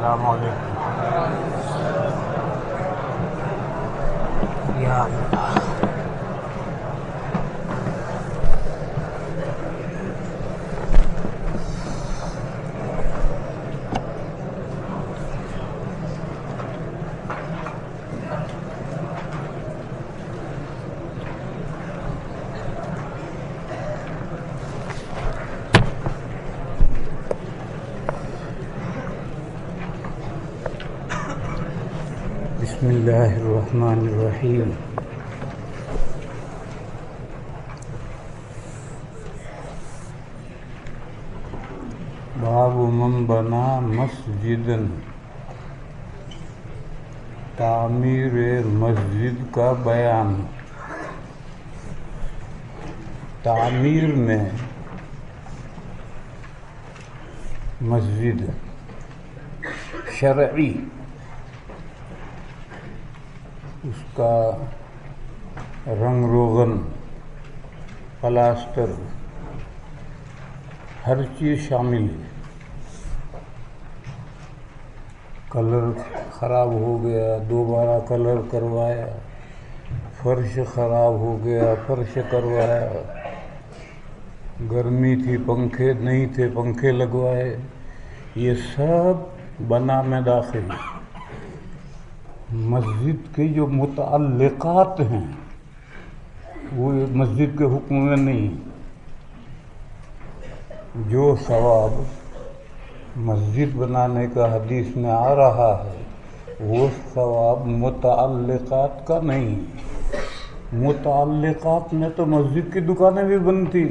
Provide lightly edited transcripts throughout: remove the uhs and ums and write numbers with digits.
السلام علیکم یا اللہ۔ بسم اللہ الرحمن الرحیم۔ باب من بنا مسجدا، تعمیر مسجد کا بیان۔ تعمیر میں مسجد شرعی، اس کا رنگ روغن، پلاسٹر، ہر چیز شامل ہے۔ کلر خراب ہو گیا دوبارہ کلر کروایا، فرش خراب ہو گیا فرش کروایا، گرمی تھی پنکھے نہیں تھے پنکھے لگوائے، یہ سب بنا میں داخل ہے۔ مسجد کے جو متعلقات ہیں وہ مسجد کے حکم میں نہیں۔ جو ثواب مسجد بنانے کا حدیث میں آ رہا ہے وہ ثواب متعلقات کا نہیں۔ متعلقات میں تو مسجد کی دکانیں بھی بنتی،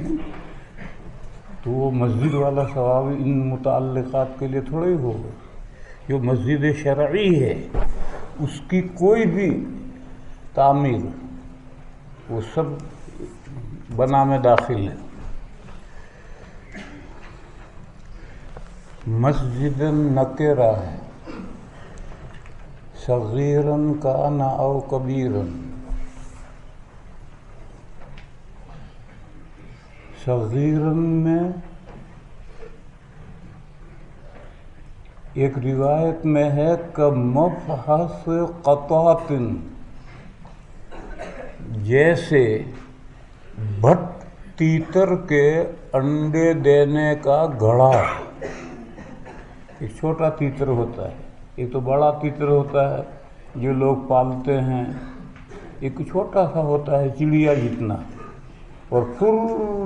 تو وہ مسجد والا ثواب ان متعلقات کے لیے تھوڑا ہی ہوگا۔ جو مسجد شرعی ہے اس کی کوئی بھی تعمیر وہ سب بنا میں داخل ہے۔ مسجد نکرہ ہے، صغیرا کان او کبیرا۔ صغیرا میں ایک روایت میں ہے کہ مفحص قطات، جیسے بھٹ تیتر کے انڈے دینے کا گھڑا۔ ایک چھوٹا تیتر ہوتا ہے، ایک تو بڑا تیتر ہوتا ہے جو لوگ پالتے ہیں، ایک چھوٹا سا ہوتا ہے چڑیا جتنا، اور پھر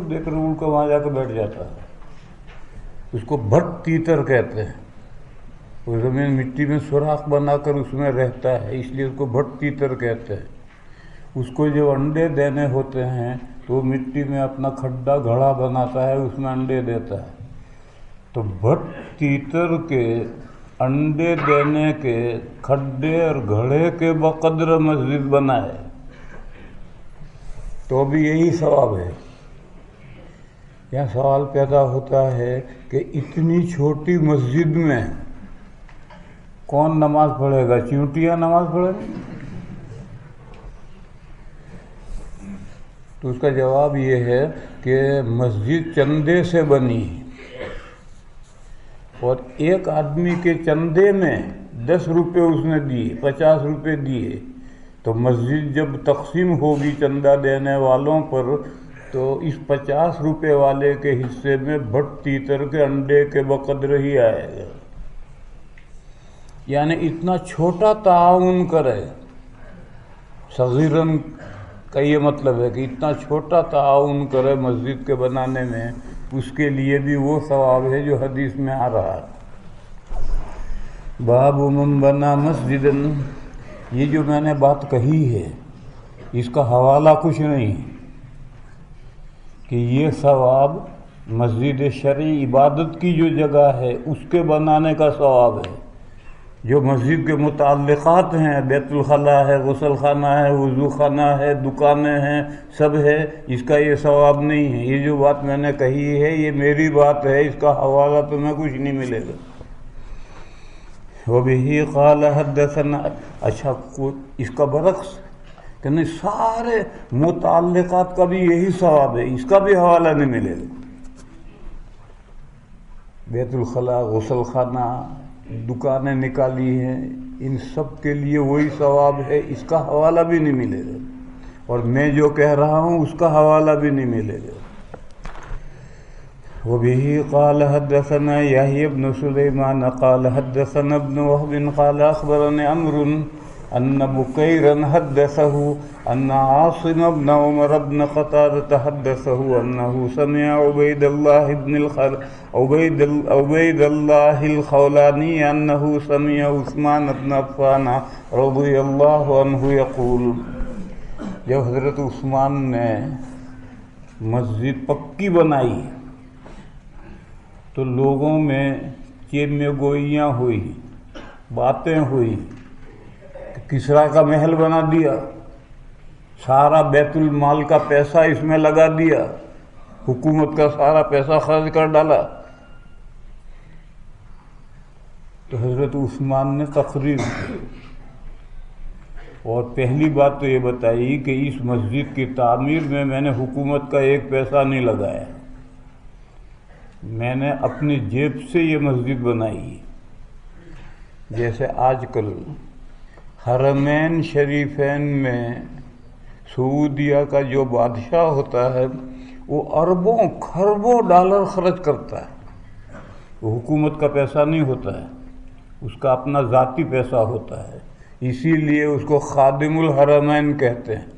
دیکھ کر اڑ کر وہاں جا کے بیٹھ جاتا ہے۔ اس کو بھٹ تیتر کہتے ہیں۔ وہ زمین مٹی میں سوراخ بنا کر اس میں رہتا ہے، اس لیے اس کو بھٹ تیتر کہتے ہیں۔ اس کو جو انڈے دینے ہوتے ہیں تو وہ مٹی میں اپنا کھڈا گھڑا بناتا ہے، اس میں انڈے دیتا ہے۔ تو بھٹ تیتر کے انڈے دینے کے کھڈے اور گھڑے کے بقدر مسجد بنائے تو بھی یہی ثواب ہے۔ یہاں سوال پیدا ہوتا ہے کہ اتنی چھوٹی مسجد میں کون نماز پڑھے گا؟ چیونٹیاں نماز پڑھیں گی؟ تو اس کا جواب یہ ہے کہ مسجد چندے سے بنی، اور ایک آدمی کے چندے میں 10 روپے اس نے دیے، 50 روپے دیے، تو مسجد جب تقسیم ہوگی چندہ دینے والوں پر تو اس 50 روپے والے کے حصے میں بھٹ تیتر کے انڈے کے بقدر ہی آئے گا۔ یعنی اتنا چھوٹا تعاون کرے، صغیرن کا یہ مطلب ہے کہ اتنا چھوٹا تعاون کرے مسجد کے بنانے میں، اس کے لیے بھی وہ ثواب ہے جو حدیث میں آ رہا ہے۔ باب من بنا مسجدا، یہ جو میں نے بات کہی ہے اس کا حوالہ کچھ نہیں کہ یہ ثواب مسجد شرعی عبادت کی جو جگہ ہے اس کے بنانے کا ثواب ہے۔ جو مسجد کے متعلقات ہیں، بیت الخلاء ہے، غسل خانہ ہے، وضو خانہ ہے، دکانیں ہیں، سب ہے، اس کا یہ ثواب نہیں ہے۔ یہ جو بات میں نے کہی ہے یہ میری بات ہے، اس کا حوالہ تمہیں کچھ نہیں ملے گا۔ وَبِهِ قَالَ حَدَّثَنَا، اچھا اس کا برعکس کہ نہیں، سارے متعلقات کا بھی یہی ثواب ہے، اس کا بھی حوالہ نہیں ملے گا۔ بیت الخلاء، غسل خانہ، دکانیں نکالی ہیں، ان سب کے لیے وہی ثواب ہے، اس کا حوالہ بھی نہیں ملے گا، اور میں جو کہہ رہا ہوں اس کا حوالہ بھی نہیں ملے گا۔ وَبِهِ قَالَ حَدَّثَنَا يَحْيَى بْنُ سُلَيْمَانَ قَالَ حَدَّثَنَا ابْنُ وَهْبٍ قَالَ أَخْبَرَنِي عَمْرٌ أَنَّ بُكَيْرًا حَدَّثَهُ أَنَّ عَاصِمَ بْنَ عُمَرَ بْنَ قَتَادَةَ حَدَّثَهُ أَنَّهُ سَمِعَ عُبَيْدَ اللَّهِ الْخَوْلَانِيَّ أَنَّهُ سَمِعَ عثمان بن عفان رضی اللہ عنہ یقول، جب حضرت عثمان نے مسجد پکی بنائی تو لوگوں میں چیمے گوئیاں ہوئی، باتیں ہوئی کہ کسریٰ کا محل بنا دیا، سارا بیت المال کا پیسہ اس میں لگا دیا، حکومت کا سارا پیسہ خرچ کر ڈالا۔ تو حضرت عثمان نے تقریر کی اور پہلی بات تو یہ بتائی کہ اس مسجد کی تعمیر میں نے حکومت کا ایک پیسہ نہیں لگایا، میں نے اپنی جیب سے یہ مسجد بنائی۔ جیسے آج کل حرمین شریفین میں سعودیہ کا جو بادشاہ ہوتا ہے وہ اربوں کھربوں ڈالر خرچ کرتا ہے، وہ حکومت کا پیسہ نہیں ہوتا ہے، اس کا اپنا ذاتی پیسہ ہوتا ہے، اسی لیے اس کو خادم الحرمین کہتے ہیں۔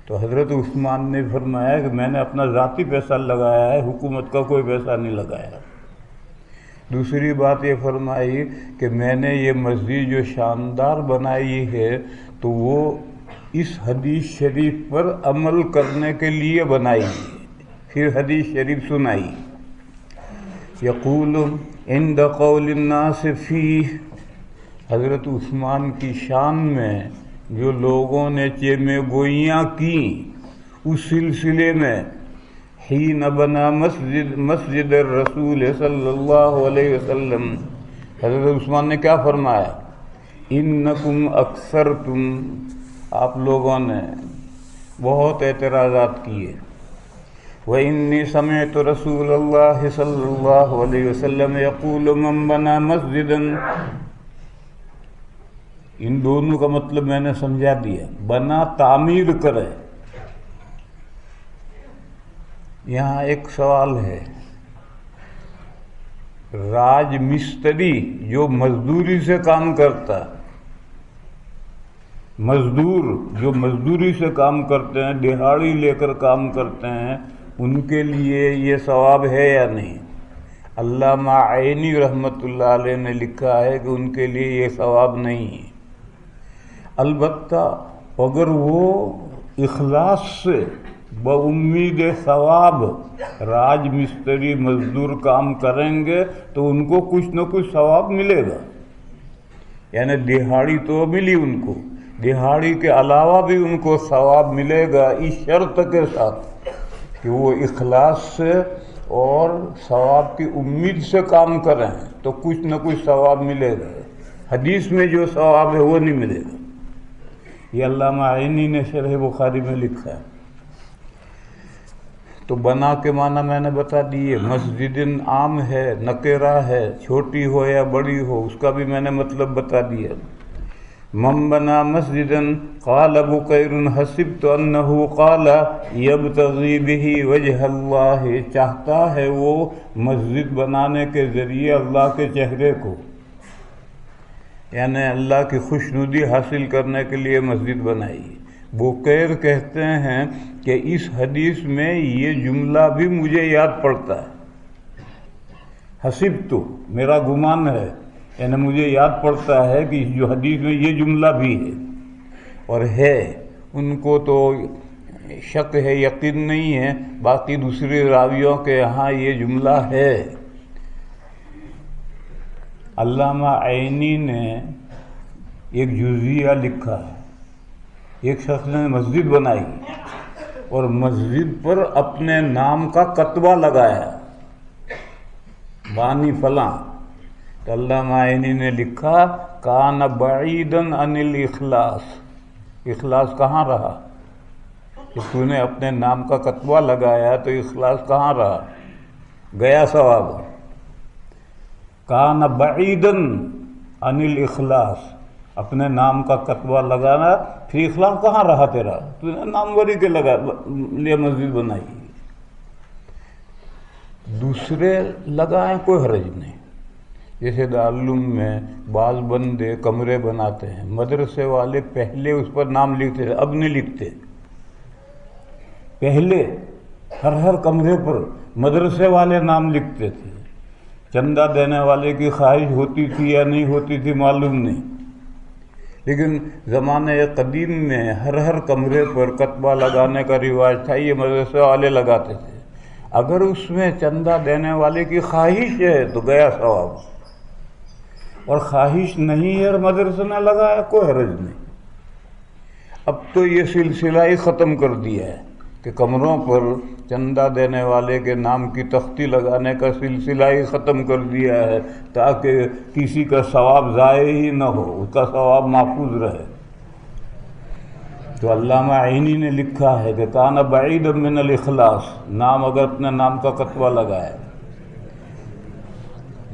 تو حضرت عثمان نے فرمایا کہ میں نے اپنا ذاتی پیسہ لگایا ہے، حکومت کا کوئی پیسہ نہیں لگایا۔ دوسری بات یہ فرمائی کہ میں نے یہ مسجد جو شاندار بنائی ہے تو وہ اس حدیث شریف پر عمل کرنے کے لیے بنائی ہے۔ پھر حدیث شریف سنائی، یقول عند قول الناس فیہ، حضرت عثمان کی شان میں جو لوگوں نے چیمے گوئیاں کی اس سلسلے میں، حین بنا مسجد الرسول صلی اللہ علیہ وسلم، حضرت عثمان نے کیا فرمایا؟ انکم اکثرتم، آپ لوگوں نے بہت اعتراضات کیے، وانی سمعت رسول اللہ صلی اللہ علیہ وسلم یقول من بنا مسجدا، ان دونوں کا مطلب میں نے سمجھا دیا، بنا تعمیر کرے۔ یہاں ایک سوال ہے، راج مستری جو مزدوری سے کام کرتا ہے، مزدور جو مزدوری سے کام کرتے ہیں، دہاڑی لے کر کام کرتے ہیں، ان کے لیے یہ ثواب ہے یا نہیں؟ علامہ عینی رحمۃ اللہ علیہ نے لکھا ہے کہ ان کے لیے یہ ثواب نہیں ہے، البتہ اگر وہ اخلاص سے بامید ثواب راج مستری مزدور کام کریں گے تو ان کو کچھ نہ کچھ ثواب ملے گا، یعنی دہاڑی تو ملی ان کو، دہاڑی کے علاوہ بھی ان کو ثواب ملے گا، اس شرط کے ساتھ کہ وہ اخلاص سے اور ثواب کی امید سے کام کریں تو کچھ نہ کچھ ثواب ملے گا۔ حدیث میں جو ثواب ہے وہ نہیں ملے گا، یہ علامہ عینی نے شرح بخاری میں لکھا ہے۔ تو بنا کے معنی میں نے بتا دیے، مسجد عام ہے، نکرہ ہے، چھوٹی ہو یا بڑی ہو، اس کا بھی میں نے مطلب بتا دیا۔ من بنا مسجدا قال بکیر حسبت انہ قال یبتغی بہ وجہ اللہ، چاہتا ہے وہ مسجد بنانے کے ذریعے اللہ کے چہرے کو، یعنی اللہ کی خوشنودی حاصل کرنے کے لیے مسجد بنائی۔ بکیر کہتے ہیں کہ اس حدیث میں یہ جملہ بھی مجھے یاد پڑتا ہے، حسبت میرا گمان ہے، یعنی مجھے یاد پڑتا ہے کہ جو حدیث میں یہ جملہ بھی ہے، اور ہے ان کو تو شک ہے، یقین نہیں ہے، باقی دوسرے راویوں کے یہاں یہ جملہ ہے۔ علامہ عینی نے ایک جزیہ لکھا ہے، ایک شخص نے مسجد بنائی اور مسجد پر اپنے نام کا کتبہ لگایا، بانی فلاں، تو علامہ عینی نے لکھا کان بعیداً عن الاخلاص، اخلاص کہاں رہا؟ کہ تو نے اپنے نام کا کتبہ لگایا تو اخلاص کہاں رہا؟ گیا ثواب۔ کان بعیدن عن الاخلاص، اپنے نام کا کتبہ لگانا، پھر اخلاص کہاں رہا تیرا؟ تو نے ناموری کے لیے مسجد بنائی، دوسرے لگائیں کوئی حرج نہیں۔ جیسے دارالعلوم میں بعض بندے کمرے بناتے ہیں، مدرسے والے پہلے اس پر نام لکھتے تھے، اب نہیں لکھتے۔ پہلے ہر کمرے پر مدرسے والے نام لکھتے تھے، چندہ دینے والے کی خواہش ہوتی تھی یا نہیں ہوتی تھی معلوم نہیں، لیکن زمانہ قدیم میں ہر کمرے پر کتبہ لگانے کا رواج تھا، یہ مدرسے والے لگاتے تھے۔ اگر اس میں چندہ دینے والے کی خواہش ہے تو گیا ثواب، اور خواہش نہیں ہے اور مدرسے نے لگایا کوئی حرج نہیں۔ اب تو یہ سلسلہ ہی ختم کر دیا ہے کہ کمروں پر چندہ دینے والے کے نام کی تختی لگانے کا سلسلہ ہی ختم کر دیا ہے، تاکہ کسی کا ثواب ضائع ہی نہ ہو، اس کا ثواب محفوظ رہے۔ تو علامہ عینی نے لکھا ہے کہ کان بعید من الاخلاص، نام اگر اپنے نام کا کتبہ لگائے،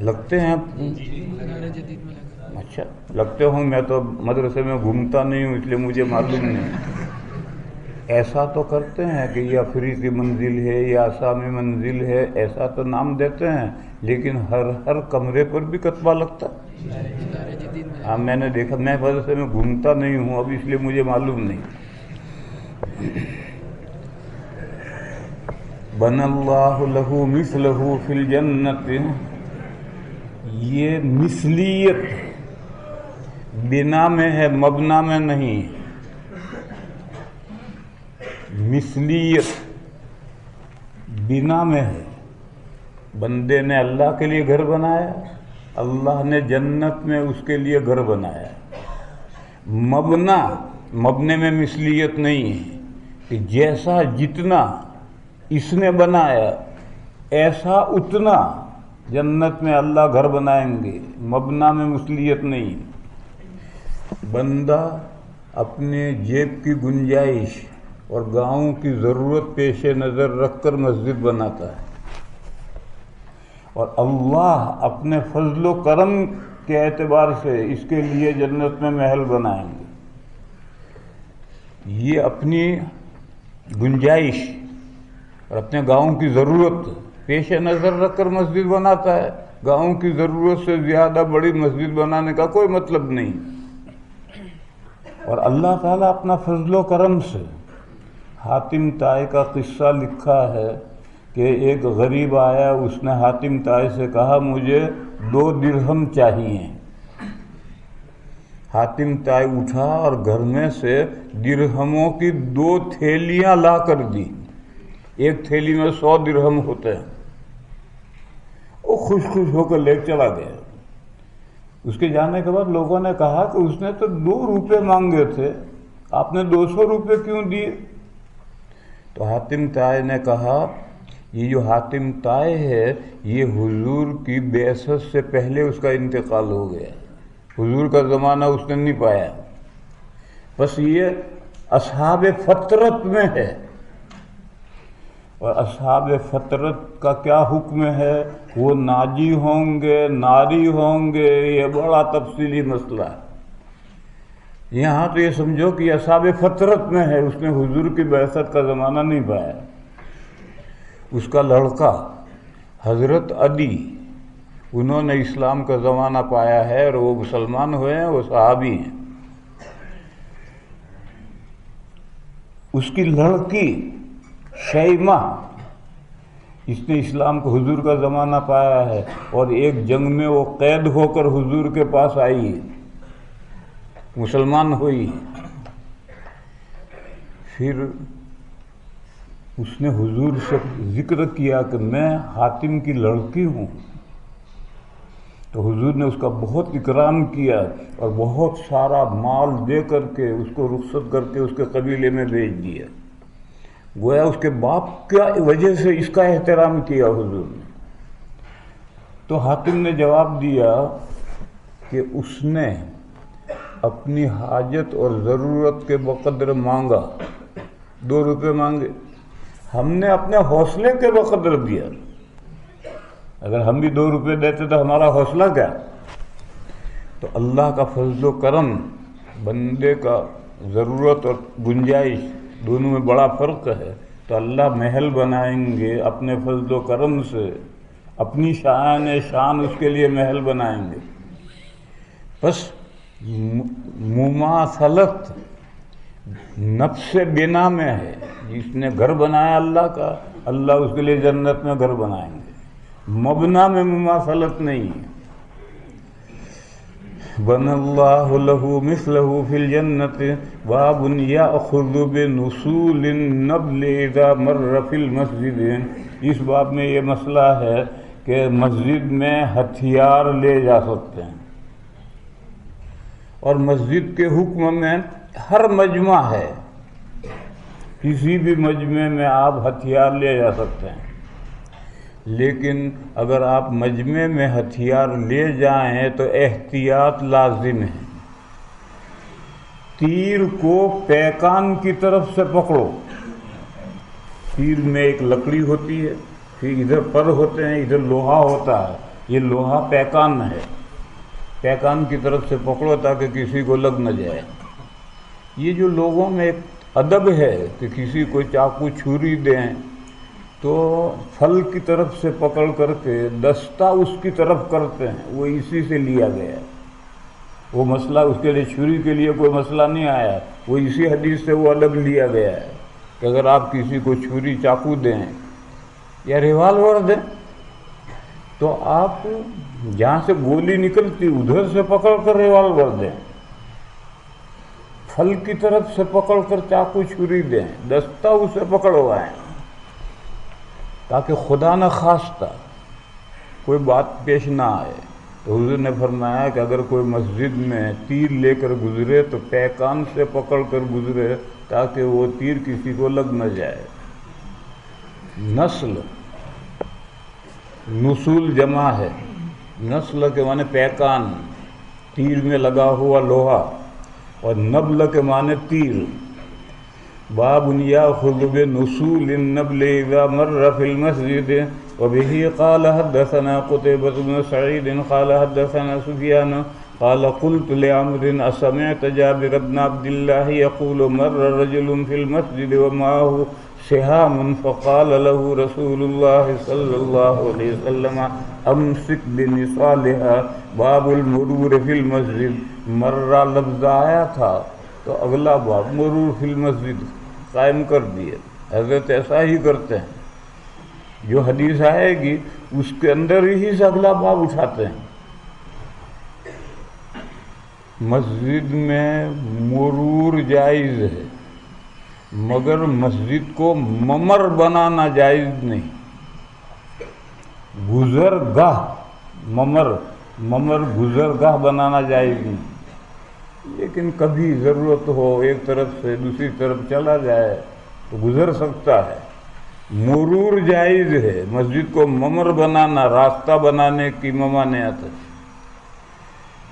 لگتے ہیں اچھا لگتے ہوں، میں تو مدرسے میں گھومتا نہیں ہوں اس لیے مجھے معلوم نہیں۔ ایسا تو کرتے ہیں کہ یہ افریقی منزل ہے یا آسامی منزل ہے، ایسا تو نام دیتے ہیں، لیکن ہر کمرے پر بھی کتبہ لگتا ہے۔ ہاں میں نے دیکھا، میں مدرسے میں گھومتا نہیں ہوں اب اس لیے مجھے معلوم نہیں۔ بنى اللہ لہ مثلہ فی الجنت، یہ مثلیت بنا میں ہے، مبنا میں نہیں۔ مثلیت بنا میں ہے، بندے نے اللہ کے لیے گھر بنایا، اللہ نے جنت میں اس کے لیے گھر بنایا۔ مبنے میں مثلیت نہیں ہے کہ جیسا جتنا اس نے بنایا ایسا اتنا جنت میں اللہ گھر بنائیں گے، مبنا میں مثلیت نہیں۔ بندہ اپنے جیب کی گنجائش اور گاؤں کی ضرورت پیش نظر رکھ کر مسجد بناتا ہے، اور اللہ اپنے فضل و کرم کے اعتبار سے اس کے لیے جنت میں محل بنائیں گے۔ یہ اپنی گنجائش اور اپنے گاؤں کی ضرورت پیش نظر رکھ کر مسجد بناتا ہے، گاؤں کی ضرورت سے زیادہ بڑی مسجد بنانے کا کوئی مطلب نہیں۔ اور اللہ تعالیٰ اپنا فضل و کرم سے، حاتم طائی کا قصہ لکھا ہے کہ ایک غریب آیا، اس نے حاتم طائی سے کہا مجھے 2 درہم چاہیے۔ حاتم طائی اٹھا اور گھر میں سے درہموں کی 2 تھیلیاں لا کر دی، ایک تھیلی میں 100 درہم ہوتے ہیں۔ وہ خوش ہو کر لے چلا گیا۔ اس کے جانے کے بعد لوگوں نے کہا کہ اس نے تو 2 روپے مانگے تھے، آپ نے 200 روپے کیوں دیے؟ تو حاتم طائی نے کہا یہ جو حاتم طائی ہے یہ حضور کی بعثت سے پہلے اس کا انتقال ہو گیا، حضور کا زمانہ اس نے نہیں پایا، بس یہ اصحاب فطرت میں ہے۔ اور اصحاب فطرت کا کیا حکم ہے، وہ ناجی ہوں گے ناری ہوں گے، یہ بڑا تفصیلی مسئلہ ہے۔ یہاں تو یہ سمجھو کہ یہ اصحاب فطرت میں ہے، اس نے حضور کی بعثت کا زمانہ نہیں پایا۔ اس کا لڑکا حضرت علی، انہوں نے اسلام کا زمانہ پایا ہے اور وہ مسلمان ہوئے ہیں، وہ صحابی ہیں۔ اس کی لڑکی شیمہ، اس نے اسلام کو حضور کا زمانہ پایا ہے، اور ایک جنگ میں وہ قید ہو کر حضور کے پاس آئی ہے، مسلمان ہوئی۔ پھر اس نے حضور سے ذکر کیا کہ میں حاتم کی لڑکی ہوں، تو حضور نے اس کا بہت اکرام کیا اور بہت سارا مال دے کر کے اس کو رخصت کر کے اس کے قبیلے میں بھیج دیا۔ گویا اس کے باپ کی وجہ سے اس کا احترام کیا حضور نے۔ تو حاتم نے جواب دیا کہ اس نے اپنی حاجت اور ضرورت کے بقدر مانگا، 2 روپے مانگے، ہم نے اپنے حوصلے کے بقدر دیا۔ اگر ہم بھی 2 روپے دیتے تو ہمارا حوصلہ کیا؟ تو اللہ کا فضل و کرم، بندے کا ضرورت اور گنجائش دونوں میں بڑا فرق ہے، تو اللہ محل بنائیں گے اپنے فضل و کرم سے، اپنی شان اس کے لیے محل بنائیں گے۔ بس مماثلت نفس بنا میں ہے، جس نے گھر بنایا اللہ کا، اللہ اس کے لیے جنت میں گھر بنائیں گے، مبنا میں مماثلت نہیں ہے۔ بَنَى اللَّهُ لَهُ مِثْلَهُ فِي الْجَنَّةِ بَابٌ يَأْخُذُ بِنُصُولِ النَّبْلِ إِذَا مَرَّ فِي الْمَسْجِدِ۔ اس باب میں یہ مسئلہ ہے کہ مسجد میں ہتھیار لے جا سکتے ہیں، اور مسجد کے حکم میں ہر مجمع ہے، کسی بھی مجمع میں آپ ہتھیار لے جا سکتے ہیں، لیکن اگر آپ مجمع میں ہتھیار لے جائیں تو احتیاط لازم ہے۔ تیر کو پیکان کی طرف سے پکڑو، تیر میں ایک لکڑی ہوتی ہے، پھر ادھر پر ہوتے ہیں، ادھر لوہا ہوتا ہے، یہ لوہا پیکان ہے، پیکان کی طرف سے پکڑو تاکہ کسی کو لگ نہ جائے۔ یہ جو لوگوں میں ایک ادب ہے کہ کسی کو چاقو چھری دیں تو پھل کی طرف سے پکڑ کر کے دستہ اس کی طرف کرتے ہیں، وہ اسی سے لیا گیا ہے۔ وہ مسئلہ اس کے لیے چھری کے لیے کوئی مسئلہ نہیں آیا، وہ اسی حدیث سے وہ الگ لیا گیا ہے کہ اگر آپ کسی کو چھری چاقو دیں یا ریوالور دیں تو آپ جہاں سے گولی نکلتی ادھر سے پکڑ کر ریوالور دیں، پھل کی طرف سے پکڑ کر چاقو چھری دیں، دستہ اسے پکڑوائیں، تاکہ خدا نہ خواستہ کوئی بات پیش نہ آئے۔ تو حضور نے فرمایا کہ اگر کوئی مسجد میں تیر لے کر گزرے تو پیکان سے پکڑ کر گزرے تاکہ وہ تیر کسی کو لگ نہ جائے۔ نسل، نصول جمع ہے، نسل کے معنی پیکان، تیر میں لگا ہوا لوہا، اور نبل کے معنی تیر۔ باب یاخذ بنصول النبل اذا مر في المسجد وبه قال حدثنا قتيبة بن سعيد قال حدثنا سفيان قال قلت لعمرو أسمعت جابر بن عبد الله يقول مر رجل في المسجد ومعه سهام فقال له رسول الله صلى الله عليه وسلم امسك بنصالها باب المرور في المسجد۔ مرہ لفظ آیا تھا تو اگلا باب مرور فی المسجد قائم کر دیے۔ حضرت ایسا ہی کرتے ہیں، جو حدیث آئے گی اس کے اندر ہی سے اگلا باب اٹھاتے ہیں۔ مسجد میں مرور جائز ہے، مگر مسجد کو ممر بنانا جائز نہیں۔ گزرگاہ، ممر گزرگاہ بنانا جائز نہیں، لیکن کبھی ضرورت ہو ایک طرف سے دوسری طرف چلا جائے تو گزر سکتا ہے، مرور جائز ہے۔ مسجد کو ممر بنانا، راستہ بنانے کی ممانعت ہے۔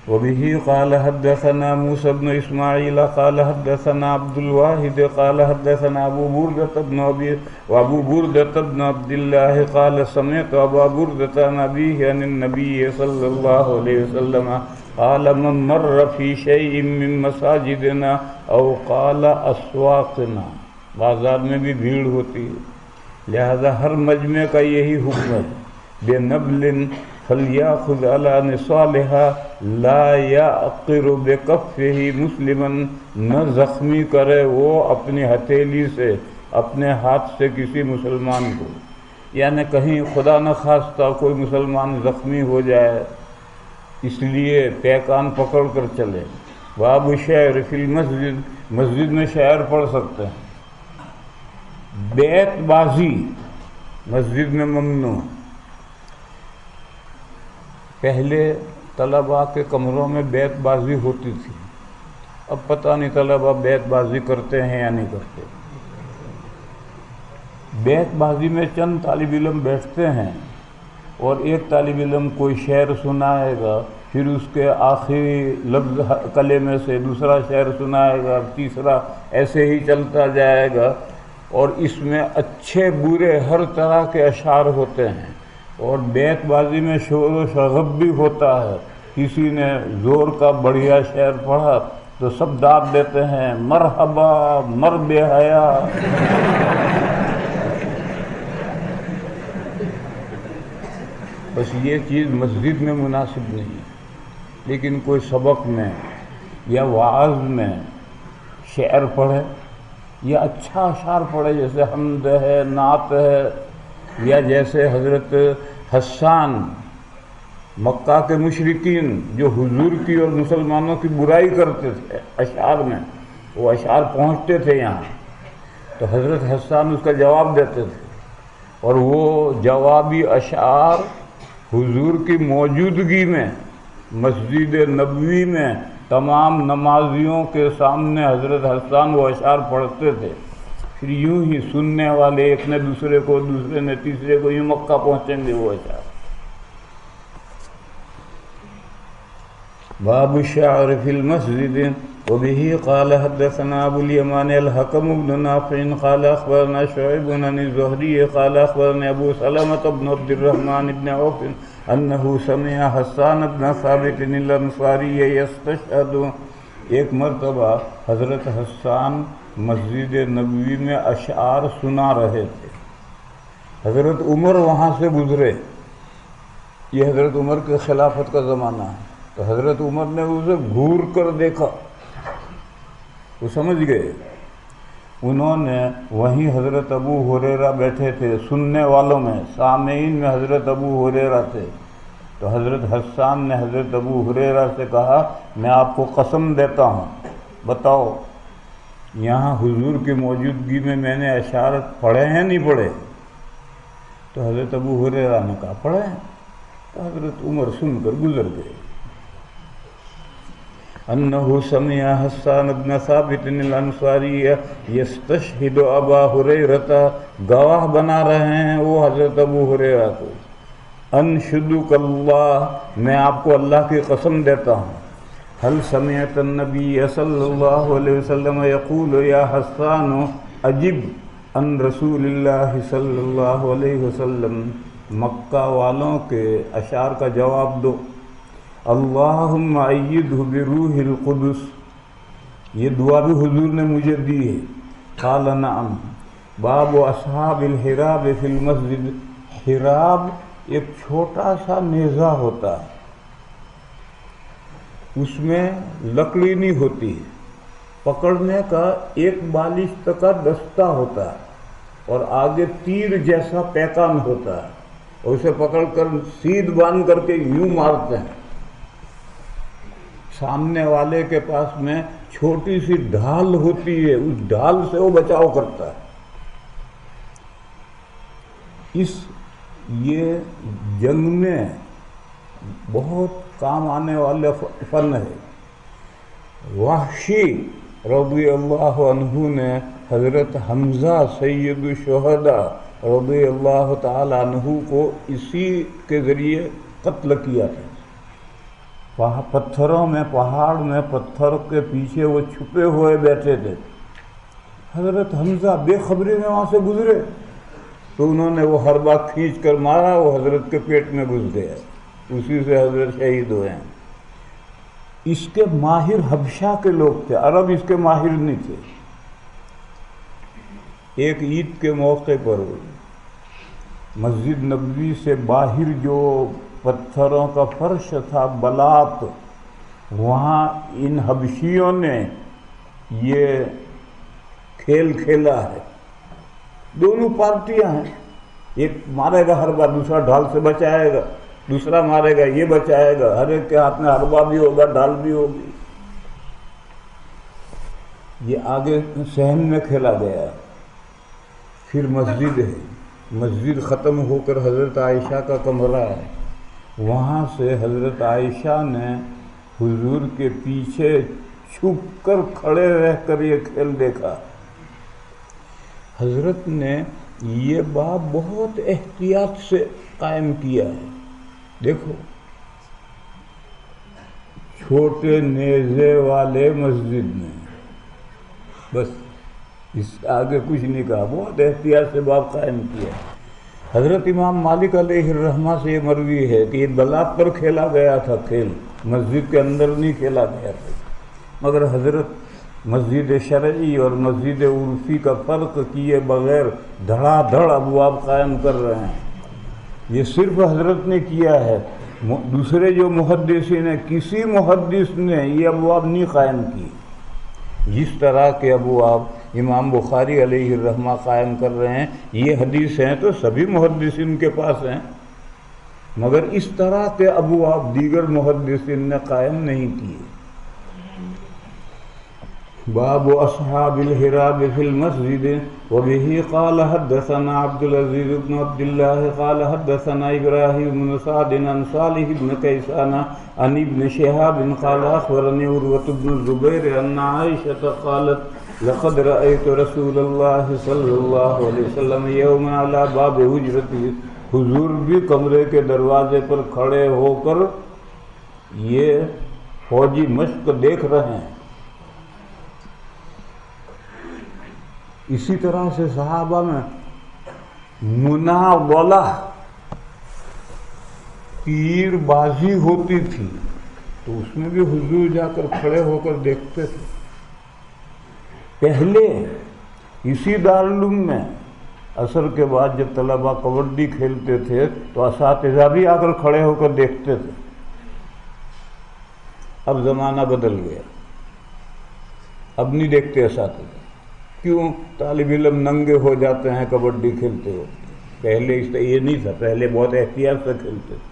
وبه قال حدثنا موسى بن اسماعيل قال حدثنا عبد الواحد قال حدثنا ابو بردة بن عبد الله قال سمعت ابا بردة عن ابيه عن النبي صلى الله عليه وسلم قال من مر في شيء من مساجدنا او قال اسواقنا۔ بازار میں بھی بھیڑ ہوتی ہے، لہذا ہر مجمع کا یہی حکم ہے، بنبل فلیاخذ علی نصالها لا یعقر بکفہ مسلما، نہ زخمی کرے وہ اپنی ہتھیلی سے، اپنے ہاتھ سے کسی مسلمان کو، یعنی کہیں خدا نہ خواستہ کوئی مسلمان زخمی ہو جائے اس لیے پیکان پکڑ کر چلے۔ باب شعر فی المسجد، مسجد میں شعر پڑھ سکتے ہیں۔ بیت بازی مسجد میں ممنوع۔ پہلے طلباء کے کمروں میں بیت بازی ہوتی تھی، اب پتہ نہیں طلباء بیت بازی کرتے ہیں یا نہیں کرتے۔ بیت بازی میں چند طالب علم بیٹھتے ہیں اور ایک طالب علم کوئی شعر سنائے گا، پھر اس کے آخری لفظ کلمے سے دوسرا شعر سنائے گا، تیسرا، ایسے ہی چلتا جائے گا، اور اس میں اچھے برے ہر طرح کے اشعار ہوتے ہیں۔ اور بیت بازی میں شور و شغب بھی ہوتا ہے. کسی نے زور کا بڑھیا شعر پڑھا تو سب داد دیتے ہیں مرحبا مر بے حیا. بس یہ چیز مسجد میں مناسب نہیں ہے، لیکن کوئی سبق میں یا وعظ میں شعر پڑھے یا اچھا اشعار پڑھے، جیسے حمد ہے، نعت ہے، یا جیسے حضرت حسان مکہ کے مشرکین جو حضور کی اور مسلمانوں کی برائی کرتے تھے اشعار میں، وہ اشعار پہنچتے تھے یہاں تو حضرت حسان اس کا جواب دیتے تھے، اور وہ جوابی اشعار حضور کی موجودگی میں مسجد نبوی میں تمام نمازیوں کے سامنے حضرت حسان وہ اشعار پڑھتے تھے. پھر یوں ہی سننے والے ایک نے دوسرے کو، دوسرے نے تیسرے کو، یوں مکہ پہنچیں گے وہ اشعار. باب الشعر في المسجد. وبه قال حدثنا ابو اليمان الحكم بن نافع قال اخبرنا شعيب عن الزهري قال اخبرنا ابو سلمة بن عبد الرحمن بن عوف انه سمع حسان بن ثابت الانصاري يستشهد. ایک مرتبہ حضرت حسان مسجد نبوی میں اشعار سنا رہے تھے. حضرت عمر وہاں سے گزرے، یہ حضرت عمر کے خلافت کا زمانہ ہے، تو حضرت عمر نے اسے گھور کر دیکھا، وہ سمجھ گئے. انہوں نے وہیں حضرت ابو ہریرہ بیٹھے تھے، سننے والوں میں سامعین میں حضرت ابو ہریرہ تھے. تو حضرت حسان نے حضرت ابو ہریرہ سے کہا میں آپ کو قسم دیتا ہوں، بتاؤ یہاں حضور کی موجودگی میں نے اشعار پڑھے ہیں نہیں پڑھے؟ تو حضرت ابو ہریرہ نے کہا پڑھے ہیں. تو حضرت عمر سن کر گزر گئے. انه سمع حسان بن ثابت الانصاری یستشہد ابا ہریرہ، گواہ بنا رہے ہیں وہ حضرت ابو ہریرہ کو. انشدک اللہ، میں آپ کو اللہ کی قسم دیتا ہوں. هل سمعت النبی صلی اللہ علیہ وسلم یقول یا حسان اجب عن رسول اللہ صلی اللہ علیہ وسلم، مکہ والوں کے اشعار کا جواب دو. اللہم ایدہ بروح القدس، یہ دعا بھی حضور نے مجھے دی ہے. قال نعم. باب اصحاب الحراب فی المسجد. حراب ایک چھوٹا سا نیزہ ہوتا ہے، اس میں لکڑی نہیں ہوتی ہے، پکڑنے کا ایک بالش تک کا دستہ ہوتا ہے اور آگے تیر جیسا پیکان ہوتا ہے، اور اسے پکڑ کر سیدھ باندھ کر کے یوں مارتے ہیں. سامنے والے کے پاس میں چھوٹی سی ڈھال ہوتی ہے، اس ڈھال سے وہ بچاؤ کرتا ہے. یہ جنگ میں بہت کام آنے والا فن ہے. وحشی رضی اللہ عنہ نے حضرت حمزہ سید الشہداء رضی اللہ تعالی عنہ کو اسی کے ذریعے قتل کیا تھا. پتھروں میں، پہاڑ میں پتھر کے پیچھے وہ چھپے ہوئے بیٹھے تھے. حضرت حمزہ بے خبری میں وہاں سے گزرے تو انہوں نے وہ حربہ کھینچ کر مارا، وہ حضرت کے پیٹ میں گھس گیا، اسی سے حضرت شہید ہوئے ہیں. اس کے ماہر حبشہ کے لوگ تھے، عرب اس کے ماہر نہیں تھے. ایک عید کے موقع پر مسجد نبوی سے باہر جو پتھروں کا فرش تھا بلاط، وہاں ان حبشیوں نے یہ کھیل کھیلا ہے. دونوں پارٹیاں ہیں، ایک مارے گا حربہ، دوسرا ڈھال سے بچائے گا، دوسرا مارے گا یہ بچائے گا، ہر ایک کے ہاتھ میں حربہ بھی ہوگا، ڈھال بھی ہوگی. یہ آگے صحن میں کھیلا گیا. پھر مسجد ہے، مسجد ختم ہو کر حضرت عائشہ کا کمرہ ہے، وہاں سے حضرت عائشہ نے حضور کے پیچھے چھپ کر کھڑے رہ کر یہ کھیل دیکھا. حضرت نے یہ باب بہت احتیاط سے قائم کیا ہے. دیکھو چھوٹے نیزے والے مسجد میں، بس اس آگے کچھ نہیں کہا، بہت احتیاط سے باب قائم کیا. حضرت امام مالک علیہ الرحمہ سے یہ مروی ہے کہ یہ بلاط پر کھیلا گیا تھا کھیل، مسجد کے اندر نہیں کھیلا گیا تھا، مگر حضرت مسجد شرعی اور مسجد عرفی کا فرق کیے بغیر دھڑا دھڑ ابواب قائم کر رہے ہیں۔ یہ صرف حضرت نے کیا ہے، دوسرے جو محدثین ہیں کسی محدث نے یہ ابواب نہیں قائم کی۔ جس طرح کے ابواب امام بخاری علیہ الرحمہ قائم کر رہے ہیں، یہ حدیث ہیں تو سبھی محدثین کے پاس ہیں، مگر اس طرح کے ابواب دیگر محدثین نے قائم نہیں کیے۔ باب اصحاب الحراب فی المسجد وبه قال حدثنا عبد العزيز بن عبد الله قال حدثنا ابراهيم بن سعد عن صالح بن كيسان عن ابن شهاب قال اخبرني عروة بن الزبير ان عائشة قالت لقد رأيت رسول الله صلى الله عليه وسلم يوما على باب حجرته، حضور بھی کمرے کے دروازے پر کھڑے ہو کر یہ فوجی مشق دیکھ رہے ہیں۔ اسی طرح سے صحابہ میں مناولہ تیر بازی ہوتی تھی تو اس میں بھی حضور جا کر کھڑے ہو کر دیکھتے تھے۔ پہلے اسی دارالعلوم میں عصر کے بعد جب طلباء کبڈی کھیلتے تھے تو اساتذہ بھی آ کر کھڑے ہو کر دیکھتے تھے۔ اب زمانہ بدل گیا، اب نہیں دیکھتے اساتذہ، کیوں؟ طالب علم ننگے ہو جاتے ہیں کبڈی کھیلتے ہو۔ پہلے اس یہ نہیں تھا، پہلے بہت احتیاط سے کھیلتے تھے۔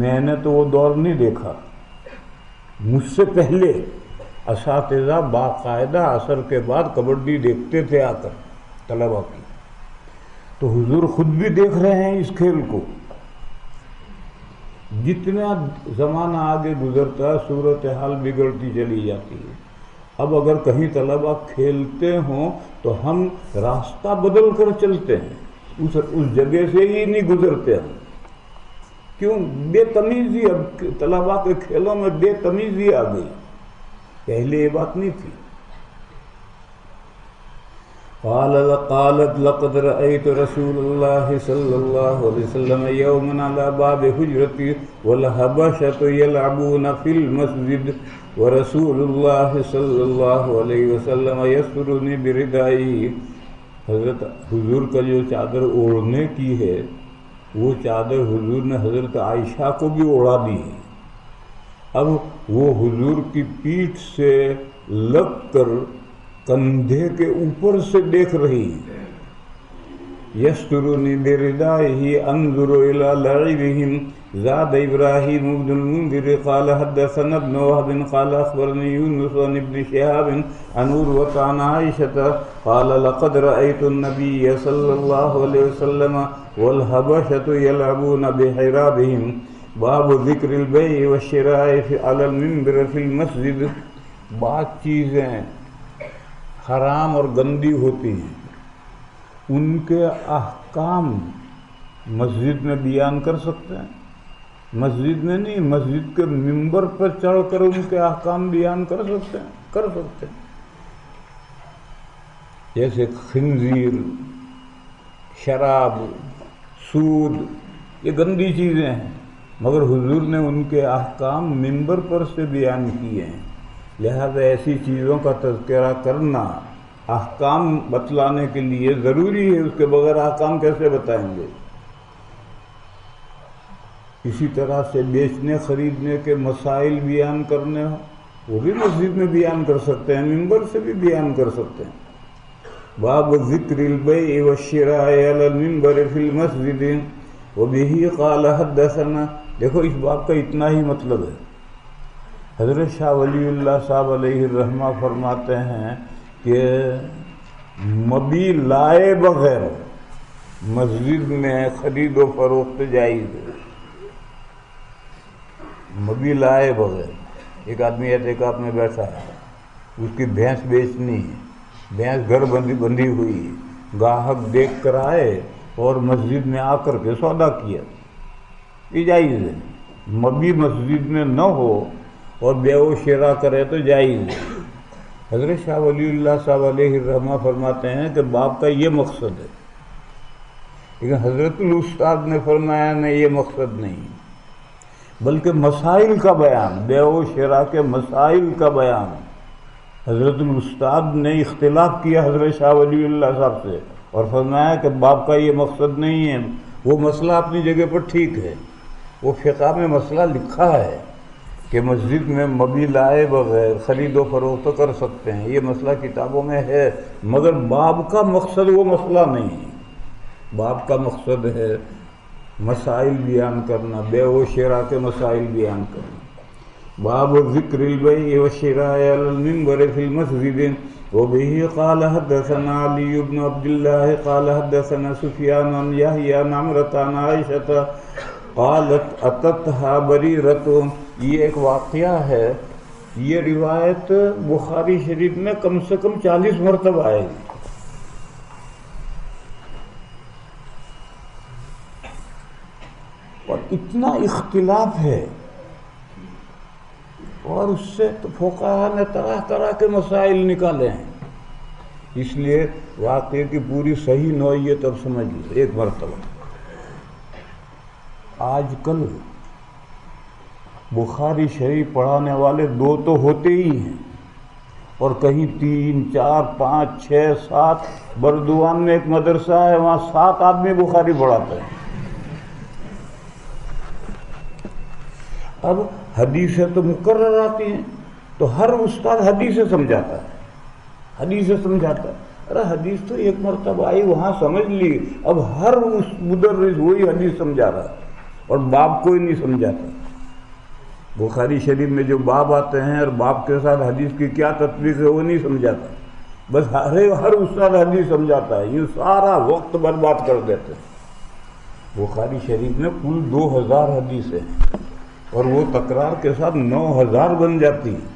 میں نے تو وہ دور نہیں دیکھا، مجھ سے پہلے اساتذہ باقاعدہ عصر کے بعد کبڈی دیکھتے تھے آ کر طلباء کی۔ تو حضور خود بھی دیکھ رہے ہیں اس کھیل کو۔ جتنا زمانہ آگے گزرتا صورتحال بگڑتی چلی جاتی ہے۔ اب اگر کہیں طلباء کھیلتے ہوں تو ہم راستہ بدل کر چلتے ہیں، اس جگہ سے ہی نہیں گزرتے ہم۔ کیوں؟ بے تمیزی، اب طلباء کے کھیلوں میں بے تمیزی آ گئی، پہلے یہ بات نہیں تھی۔ قالت لقد رأيت رسول الله صلى الله عليه وسلم يوما على باب حجرتي والحبشة يلعبون في المسجد ورسول الله صلى الله عليه وسلم يسترني بردائه۔ حضرت حضور کا جو چادر اوڑھنے کی ہے وہ چادر حضور نے حضرت عائشہ کو بھی اوڑھا دی ہے۔ اب وہ حضور کی پیٹھ سے لگ کر کندھے کے اوپر سے دیکھ رہی ہے۔ یسترنی بردائه انظر الى لعبهم۔ زاد ابراہیم بن المنذر قال حدثنا ابن وهب قال اخبرني يونس عن ابن شهاب عن عروة عن عائشة قال لقد رأيت النبي صلى الله عليه وسلم والحبشة يلعبون بحرابهم۔ باب ذکر البيع والشراء على المنبر في المسجد۔ بعض چیزیں حرام اور گندی ہوتی ہیں، ان کے احکام مسجد میں بیان کر سکتے ہیں؟ مسجد میں نہیں، مسجد کے ممبر پر چڑھ کر ان کے احکام بیان کر سکتے ہیں؟ کر سکتے ہیں۔ جیسے خنزیر، شراب، سود، یہ گندی چیزیں ہیں، مگر حضور نے ان کے احکام ممبر پر سے بیان کیے ہیں۔ لہذا ایسی چیزوں کا تذکرہ کرنا احکام بتلانے کے لیے ضروری ہے، اس کے بغیر احکام کیسے بتائیں گے؟ اسی طرح سے بیچنے خریدنے کے مسائل بیان کرنے ہوں، وہ بھی مسجد میں بیان کر سکتے ہیں، ممبر سے بھی بیان کر سکتے ہیں۔ باب ذکر البیع والشراء علی المنبر فی المسجد وبہ قال حدثنا۔ دیکھو اس باب کا اتنا ہی مطلب ہے۔ حضرت شاہ ولی اللہ صاحب علیہ الرحمہ فرماتے ہیں کہ مبی لائے بغیر مسجد میں خرید و فروخت جائز ہے۔ مبی لائے بغیر، ایک آدمی اعتکاف میں بیٹھا ہے، اس کی بھینس بیچنی ہے، بھینس گھر بندھی ہوئی ہے، گاہک دیکھ کر آئے اور مسجد میں آ کر کے سودا کیا، یہ جائز ہے۔ مبی مسجد میں نہ ہو اور بیع و شراء کرے تو جائز ہے۔ حضرت شاہ ولی اللہ صاحب علیہ الرحمہ فرماتے ہیں کہ باب کا یہ مقصد ہے لیکن حضرت الاستاد نے فرمایا نہیں، یہ مقصد نہیں، بلکہ مسائل کا بیان، بیع و شراء کے مسائل کا بیان۔ حضرت الاستاد نے اختلاف کیا حضرت شاہ ولی اللہ صاحب سے اور فرمایا کہ باب کا یہ مقصد نہیں ہے۔ وہ مسئلہ اپنی جگہ پر ٹھیک ہے، وہ فقہ میں مسئلہ لکھا ہے کہ مسجد میں مبی لائے بغیر خرید و فروخت کر سکتے ہیں، یہ مسئلہ کتابوں میں ہے، مگر باب کا مقصد وہ مسئلہ نہیں ہے۔ باب کا مقصد ہے مسائل بیان کرنا، بیع و شراء کے مسائل بیان کرنا۔ باب ذکر البیع والشراء علی المنبر فی المسجد وبه قال حدثنا علی بن عبد اللہ قال حدثنا سفیان عن یحییٰ عن عمرة عن عائشة قالت اتتها بریرۃ۔ یہ ایک واقعہ ہے، یہ روایت بخاری شریف میں کم سے کم 40 مرتبہ آئے گی۔ اور اتنا اختلاف ہے، اور اس سے تو فقہاء نے طرح طرح کے مسائل نکالے ہیں، اس لیے واقعے کی پوری صحیح نوعیت اب سمجھ لیں ایک مرتبہ۔ آج کل بخاری شریف پڑھانے والے 2 تو ہوتے ہی ہیں، اور کہیں 3 4 5 6 7، بردوان میں ایک مدرسہ ہے، وہاں 7 آدمی بخاری پڑھاتے ہیں۔ اب حدیثیں تو مقرر آتی ہیں، تو ہر استاد حدیثیں سمجھاتا ہے، حدیثیں سمجھاتا ہے۔ ارے حدیث تو ایک مرتبہ آئی وہاں سمجھ لی، اب ہر مدرس وہی حدیث سمجھا رہا ہے اور باب کوئی نہیں سمجھاتا۔ بخاری شریف میں جو باب آتے ہیں اور باب کے ساتھ حدیث کی کیا تطبیق ہے وہ نہیں سمجھاتا، بس ہر استاد حدیث سمجھاتا ہے، یہ سارا وقت برباد کر دیتے ہیں۔ بخاری شریف میں کل 2000 حدیثیں ہیں، اور وہ تکرار کے ساتھ 9000 بن جاتی ہیں۔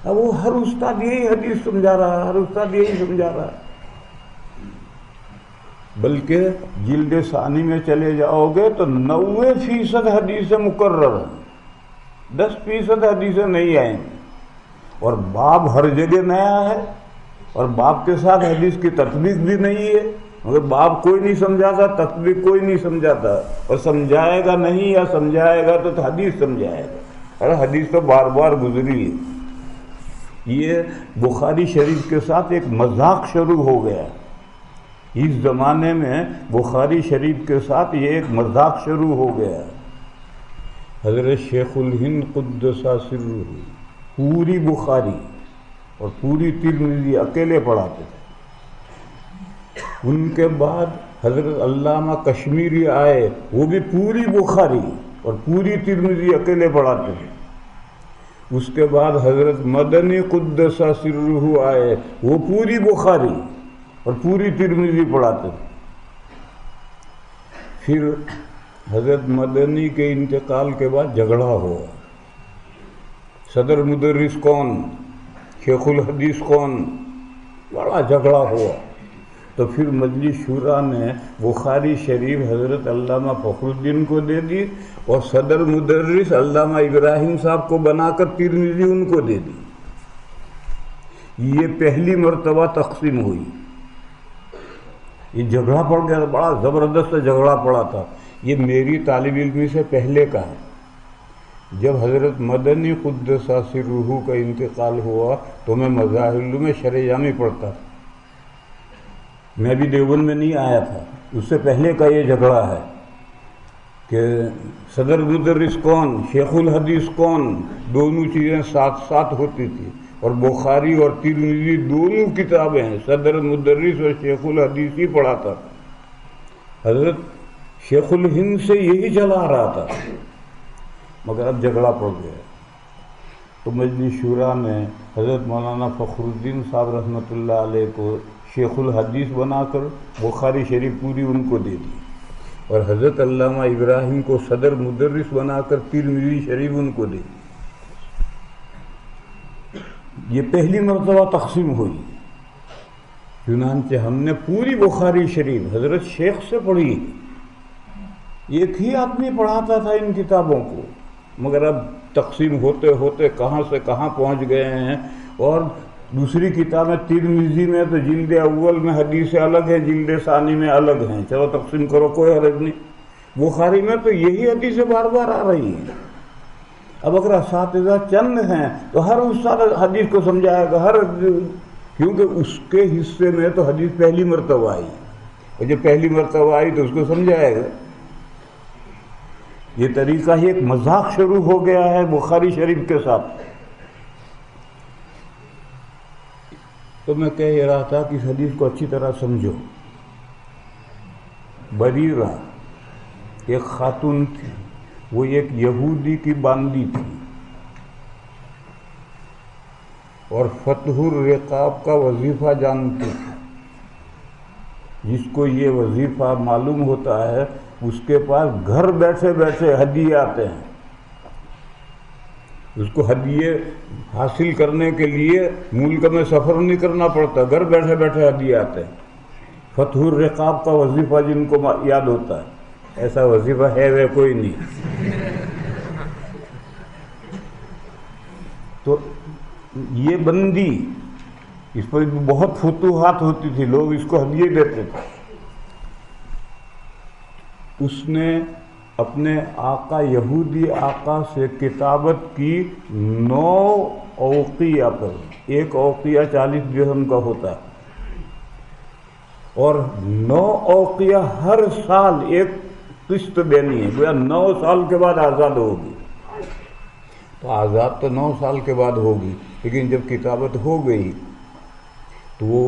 اب وہ ہر استاد یہی حدیث سمجھا رہا ہے، ہر استاد یہی سمجھا رہا ہے۔ بلکہ جلد ثانی میں چلے جاؤ گے تو 90% حدیثیں مقرر ہیں، 10% حدیثیں نہیں آئیں گی، اور باب ہر جگہ نیا ہے، اور باب کے ساتھ حدیث کی تطبیق بھی نہیں ہے، مگر باب کوئی نہیں سمجھاتا، تطبیق کوئی نہیں سمجھاتا، اور سمجھائے گا نہیں یا سمجھائے گا تو حدیث سمجھائے گا۔ ارے حدیث تو بار بار گزری ہے۔ یہ بخاری شریف کے ساتھ ایک مذاق شروع ہو گیا، اس زمانے میں بخاری شریف کے ساتھ یہ ایک مذاق شروع ہو گیا۔ حضرت شیخ الہند قدس سرہ پوری بخاری اور پوری ترمذی اکیلے پڑھاتے تھے۔ ان کے بعد حضرت علامہ کشمیری آئے، وہ بھی پوری بخاری اور پوری ترمذی اکیلے پڑھاتے تھے۔ اس کے بعد حضرت مدنی قدس سرہ آئے، وہ پوری بخاری اور پوری ترمذی پڑھاتے تھے۔ پھر حضرت مدنی کے انتقال کے بعد جھگڑا ہوا، صدر مدرس کون، شیخ الحدیث کون، بڑا جھگڑا ہوا۔ تو پھر مجلس شورا نے بخاری شریف حضرت علامہ فخر الدین کو دے دی، اور صدر مدرس علامہ ابراہیم صاحب کو بنا کر ترمذی ان کو دے دی۔ یہ پہلی مرتبہ تقسیم ہوئی، یہ جھگڑا پڑ گیا، بڑا زبردست جھگڑا پڑا تھا۔ یہ میری طالب علمی سے پہلے کا ہے۔ جب حضرت مدنی قدس سرہ کا انتقال ہوا تو میں مظاہر میں شرح جامی پڑھتا تھا، میں بھی دیوبند میں نہیں آیا تھا، اس سے پہلے کا یہ جھگڑا ہے کہ صدر مدرس کون، شیخ الحدیث کون، دونوں چیزیں ساتھ ساتھ ہوتی تھی، اور بخاری اور ترمذی دونوں کتابیں ہیں، صدر مدرس اور شیخ الحدیث ہی پڑھاتا تھا۔ حضرت شیخ الہند سے یہی چلا رہا تھا، مگر اب جھگڑا پڑ گیا، تو مجلس شورا نے حضرت مولانا فخر الدین صاحب رحمۃ اللہ علیہ کو شیخ الحدیث بنا کر بخاری شریف پوری ان کو دے دی، اور حضرت علامہ ابراہیم کو صدر مدرس بنا کر ترمذی شریف ان کو دے دی۔ یہ پہلی مرتبہ تقسیم ہوئی۔ چنانچہ ہم نے پوری بخاری شریف حضرت شیخ سے پڑھی، ایک ہی آدمی پڑھاتا تھا ان کتابوں کو، مگر اب تقسیم ہوتے ہوتے کہاں سے کہاں پہنچ گئے ہیں، اور دوسری کتاب میں ترمذی میں تو جلد اول میں حدیثیں الگ ہیں، جلد ثانی میں الگ ہیں، چلو تقسیم کرو کوئی حرج نہیں۔ بخاری میں تو یہی حدیثیں بار بار آ رہی ہیں۔ اب اگر اساتذہ چند ہیں تو ہر استاد حدیث کو سمجھائے گا، کیونکہ اس کے حصے میں تو حدیث پہلی مرتبہ آئی، اور جب پہلی مرتبہ آئی تو اس کو سمجھائے گا۔ یہ طریقہ ہی ایک مذاق شروع ہو گیا ہے بخاری شریف کے ساتھ۔ تو میں کہہ رہا تھا کہ اس حدیث کو اچھی طرح سمجھو۔ بریرہ ایک خاتون تھی، وہ ایک یہودی کی باندی تھی، اور فتح الرقاب کا وظیفہ جانتی تھی۔ جس کو یہ وظیفہ معلوم ہوتا ہے اس کے پاس گھر بیٹھے بیٹھے ہدیے آتے ہیں۔ اس کو ہدیے حاصل کرنے کے لیے ملک میں سفر نہیں کرنا پڑتا، گھر بیٹھے بیٹھے ہدیے آتے ہیں۔ فتح الرقاب کا وظیفہ جن کو یاد ہوتا ہے، ایسا وظیفہ ہے وہ کوئی نہیں۔ تو یہ بندی، اس پر بہت فتوحات ہوتی تھی، لوگ اس کو ہدیے دیتے تھے۔ اس نے اپنے آقا یہودی آقا سے کتابت کی 9 اوقیہ پر، ایک اوقیہ 40 درہم کا ہوتا ہے، اور 9 اوقیہ ہر سال ایک قسط دینی ہے، گویا 9 سال کے بعد آزاد ہوگی۔ تو آزاد تو 9 سال کے بعد ہوگی، لیکن جب کتابت ہو گئی تو وہ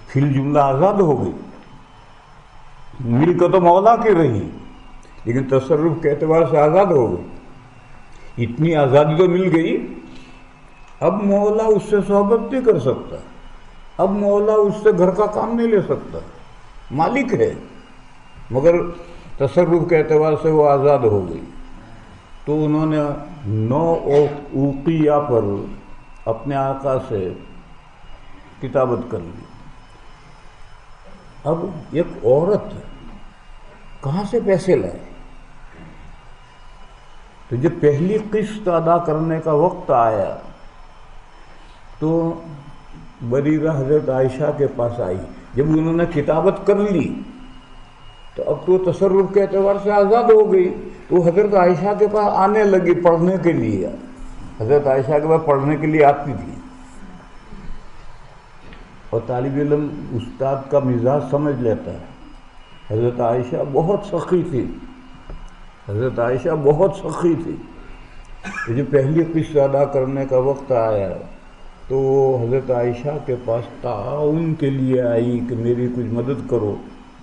فی الجملہ آزاد ہو گئی۔ ملک تو مولا کی رہی، لیکن تصرف کے اعتبار سے آزاد ہو گئی۔ اتنی آزادی تو مل گئی، اب مولا اس سے صحبت نہیں کر سکتا، اب مولا اس سے گھر کا کام نہیں لے سکتا، مالک ہے مگر تصرف کے اعتبار سے وہ آزاد ہو گئی۔ تو انہوں نے 9 اوقیہ پر اپنے آقا سے کتابت کر لی۔ اب ایک عورت کہاں سے پیسے لائے؟ تو جب پہلی قسط ادا کرنے کا وقت آیا تو بریرہ حضرت عائشہ کے پاس آئی۔ جب انہوں نے کتابت کر لی تو اب تو تصرف کے اعتبار سے آزاد ہو گئی، تو حضرت عائشہ کے پاس آنے لگی پڑھنے کے لیے۔ حضرت عائشہ کے پاس پڑھنے کے لیے آتی تھی، اور طالب علم استاد کا مزاج سمجھ لیتا ہے۔ حضرت عائشہ بہت سخی تھی، حضرت عائشہ بہت سخی تھی۔ تو جب پہلی قسط ادا کرنے کا وقت آیا تو حضرت عائشہ کے پاس تعاون کے لیے آئی کہ میری کچھ مدد کرو،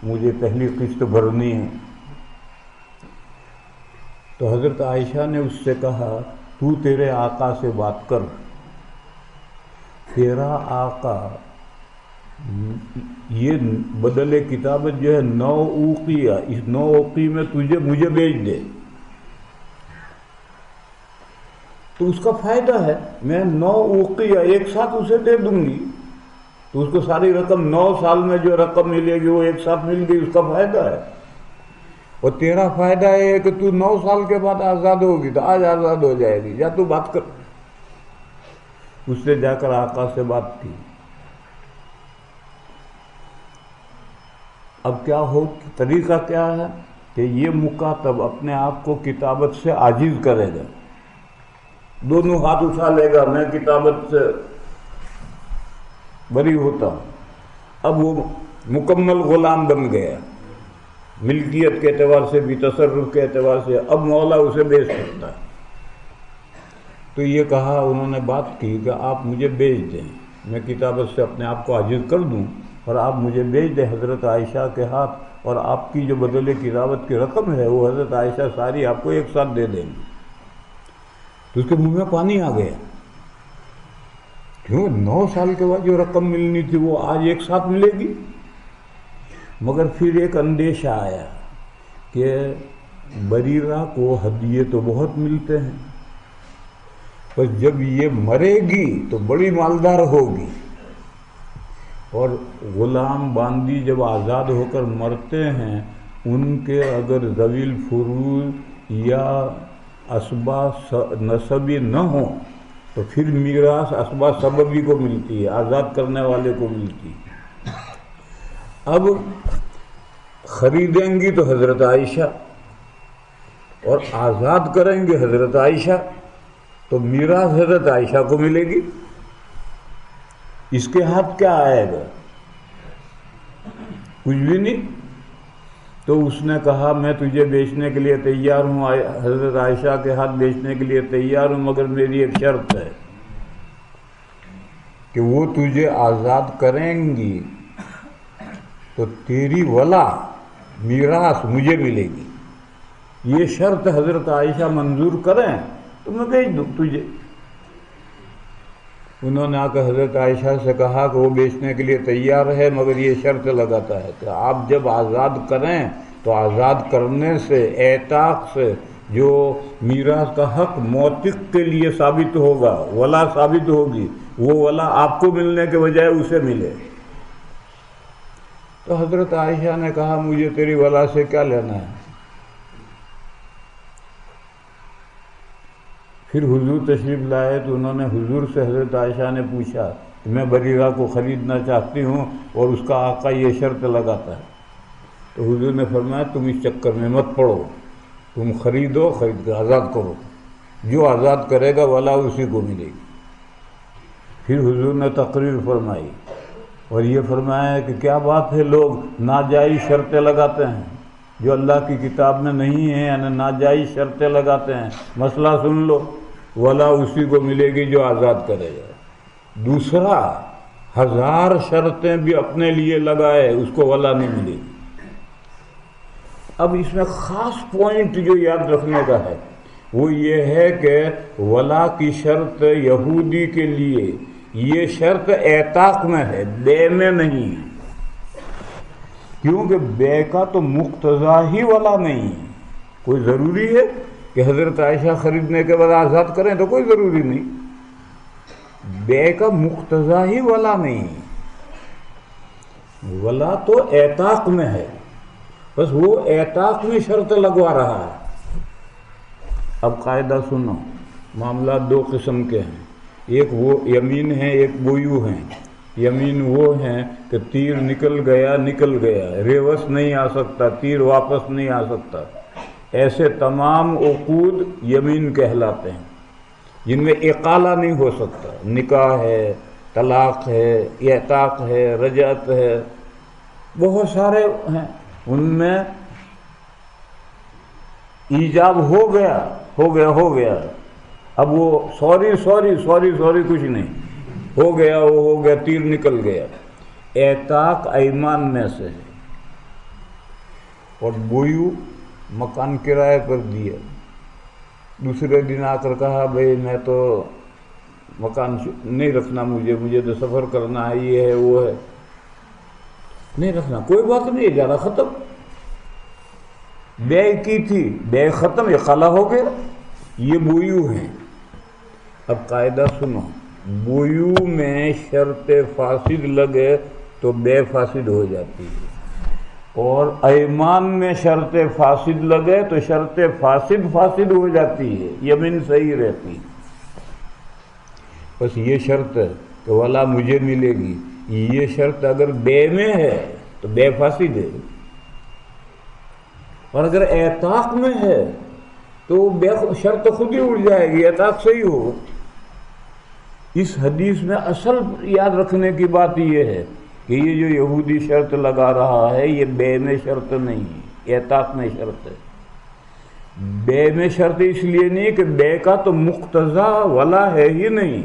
مجھے پہلی قسط بھرنی ہے۔ تو حضرت عائشہ نے اس سے کہا تو تیرے آقا سے بات کر، تیرا آقا یہ بدل کتابت جو ہے 9 اوقیہ، اس 9 اوقیہ میں مجھے بیچ دے تو اس کا فائدہ ہے، میں 9 اوقیہ ایک ساتھ اسے دے دوں گی، تو اس کو ساری رقم 9 سال میں جو رقم ملے گی وہ ایک ساتھ مل گئی، اس کا فائدہ ہے۔ اور تیرا فائدہ یہ ہے کہ تو 9 سال کے بعد آزاد ہوگی، تو آج آزاد ہو جائے گی، یا تو بات کر۔ اس نے جا کر آقا سے بات کی۔ اب کیا ہو، طریقہ کیا ہے کہ یہ مکاتب اپنے آپ کو کتابت سے عاجز کرے گا، دونوں ہاتھ اٹھا لے گا، میں کتابت سے بری ہوتا ہوں۔ اب وہ مکمل غلام بن گیا، ملکیت کے اعتبار سے بھی، تصرف کے اعتبار سے، اب مولا اسے بیچ سکتا ہے۔ تو یہ کہا، انہوں نے بات کی کہ آپ مجھے بیچ دیں، میں کتابت سے اپنے آپ کو عاجز کر دوں اور آپ مجھے بیچ دیں حضرت عائشہ کے ہاتھ، اور آپ کی جو بدلے کتابت کی رقم ہے وہ حضرت عائشہ ساری آپ کو ایک ساتھ دے دیں گے۔ تو اس کے منہ میں پانی آ گیا، کیوں 9 سال کے بعد جو رقم ملنی تھی وہ آج ایک ساتھ ملے گی۔ مگر پھر ایک اندیشہ آیا کہ بریرہ کو ہدیے تو بہت ملتے ہیں، پر جب یہ مرے گی تو بڑی مالدار ہوگی، اور غلام باندی جب آزاد ہو کر مرتے ہیں ان کے اگر ذوی الفروض یا اسباب نسبی نہ ہوں تو پھر میراث اسباب سببی کو ملتی ہے، آزاد کرنے والے کو ملتی ہے۔ اب خریدیں گی تو حضرت عائشہ اور آزاد کریں گے حضرت عائشہ، تو میراث حضرت عائشہ کو ملے گی۔ اس کے ہاتھ کیا آئے گا؟ کچھ بھی نہیں۔ تو اس نے کہا میں تجھے بیچنے کے لیے تیار ہوں، حضرت عائشہ کے ہاتھ بیچنے کے لیے تیار ہوں، مگر میری ایک شرط ہے کہ وہ تجھے آزاد کریں گی تو تیری ولا میراث مجھے ملے گی۔ یہ شرط حضرت عائشہ منظور کریں تو میں بیچ دوں تجھے۔ انہوں نے آ کر حضرت عائشہ سے کہا کہ وہ بیچنے کے لیے تیار ہے، مگر یہ شرط لگاتا ہے کہ آپ جب آزاد کریں تو آزاد کرنے سے، اعتاق سے جو میراث کا حق موتق کے لیے ثابت ہوگا، ولا ثابت ہوگی، وہ ولا آپ کو ملنے کے بجائے اسے ملے۔ تو حضرت عائشہ نے کہا مجھے تیری ولا سے کیا لینا ہے؟ پھر حضور تشریف لائے تو انہوں نے حضور سے، حضرت عائشہ نے پوچھا کہ میں بریرہ کو خریدنا چاہتی ہوں اور اس کا آقا یہ شرط لگاتا ہے۔ تو حضور نے فرمایا تم اس چکر میں مت پڑو، تم خریدو، خرید کر آزاد کرو، جو آزاد کرے گا ولا اسی کو ملے گی۔ پھر حضور نے تقریر فرمائی اور یہ فرمایا کہ کیا بات ہے، لوگ ناجائز شرطیں لگاتے ہیں جو اللہ کی کتاب میں نہیں ہیں، یعنی ناجائز شرطیں لگاتے ہیں۔ مسئلہ سن لو، ولا اسی کو ملے گی جو آزاد کرے گا۔ دوسرا، 1000 شرطیں بھی اپنے لیے لگائے اس کو ولا نہیں ملے گی۔ اب اس میں خاص پوائنٹ جو یاد رکھنے کا ہے وہ یہ ہے کہ ولا کی شرط یہودی کے لیے یہ شرط اعتاق میں ہے، بے میں نہیں، کیونکہ بے کا تو مقتضا ہی ولا نہیں۔ کوئی ضروری ہے کہ حضرت عائشہ خریدنے کے بعد آزاد کریں؟ تو کوئی ضروری نہیں۔ بے کا مقتضا ہی ولا نہیں، ولا تو اعتاق میں ہے، بس وہ اعتاق میں شرط لگوا رہا ہے۔ اب قاعدہ سنو، معاملات 2 قسم کے ہیں، ایک وہ یمین ہیں، ایک بویو ہیں۔ یمین وہ ہیں کہ تیر نکل گیا، ریوس نہیں آ سکتا، تیر واپس نہیں آ سکتا، ایسے تمام عقود یمین کہلاتے ہیں جن میں اقالہ نہیں ہو سکتا۔ نکاح ہے، طلاق ہے، اعتاق ہے، رجعت ہے، بہت سارے ہیں، ان میں ایجاب ہو گیا، اب وہ سوری کچھ نہیں، ہو گیا، تیر نکل گیا۔ اعتاق ایمان میں سے ہے۔ اور بویو مکان کرائے پر دیا، دوسرے دن آ کر کہا بھئی میں تو مکان نہیں رکھنا، مجھے تو سفر کرنا ہے، یہ ہے وہ ہے، نہیں رکھنا، کوئی بات نہیں، اجارہ ختم۔ بے کی تھی، بے ختم، اقالہ ہو گیا، یہ بویو ہیں۔ اب قاعدہ سنو، بویو میں شرط فاسد لگے تو بے فاسد ہو جاتی ہے، اور ایمان میں شرط فاسد لگے تو شرط فاسد ہو جاتی ہے، یمین صحیح رہتی ہے۔ بس یہ شرط ہے کہ ولا مجھے ملے گی، یہ شرط اگر بے میں ہے تو بے فاسد ہے، اور اگر اعتاق میں ہے تو بے شرط خود ہی اڑ جائے گی، اعتاق صحیح ہوگا۔ اس حدیث میں اصل یاد رکھنے کی بات یہ ہے کہ یہ جو یہودی شرط لگا رہا ہے یہ بے میں شرط نہیں ہے، اعتاق میں شرط ہے۔ بے میں شرط اس لیے نہیں کہ بے کا تو مقتضا ولا ہے ہی نہیں،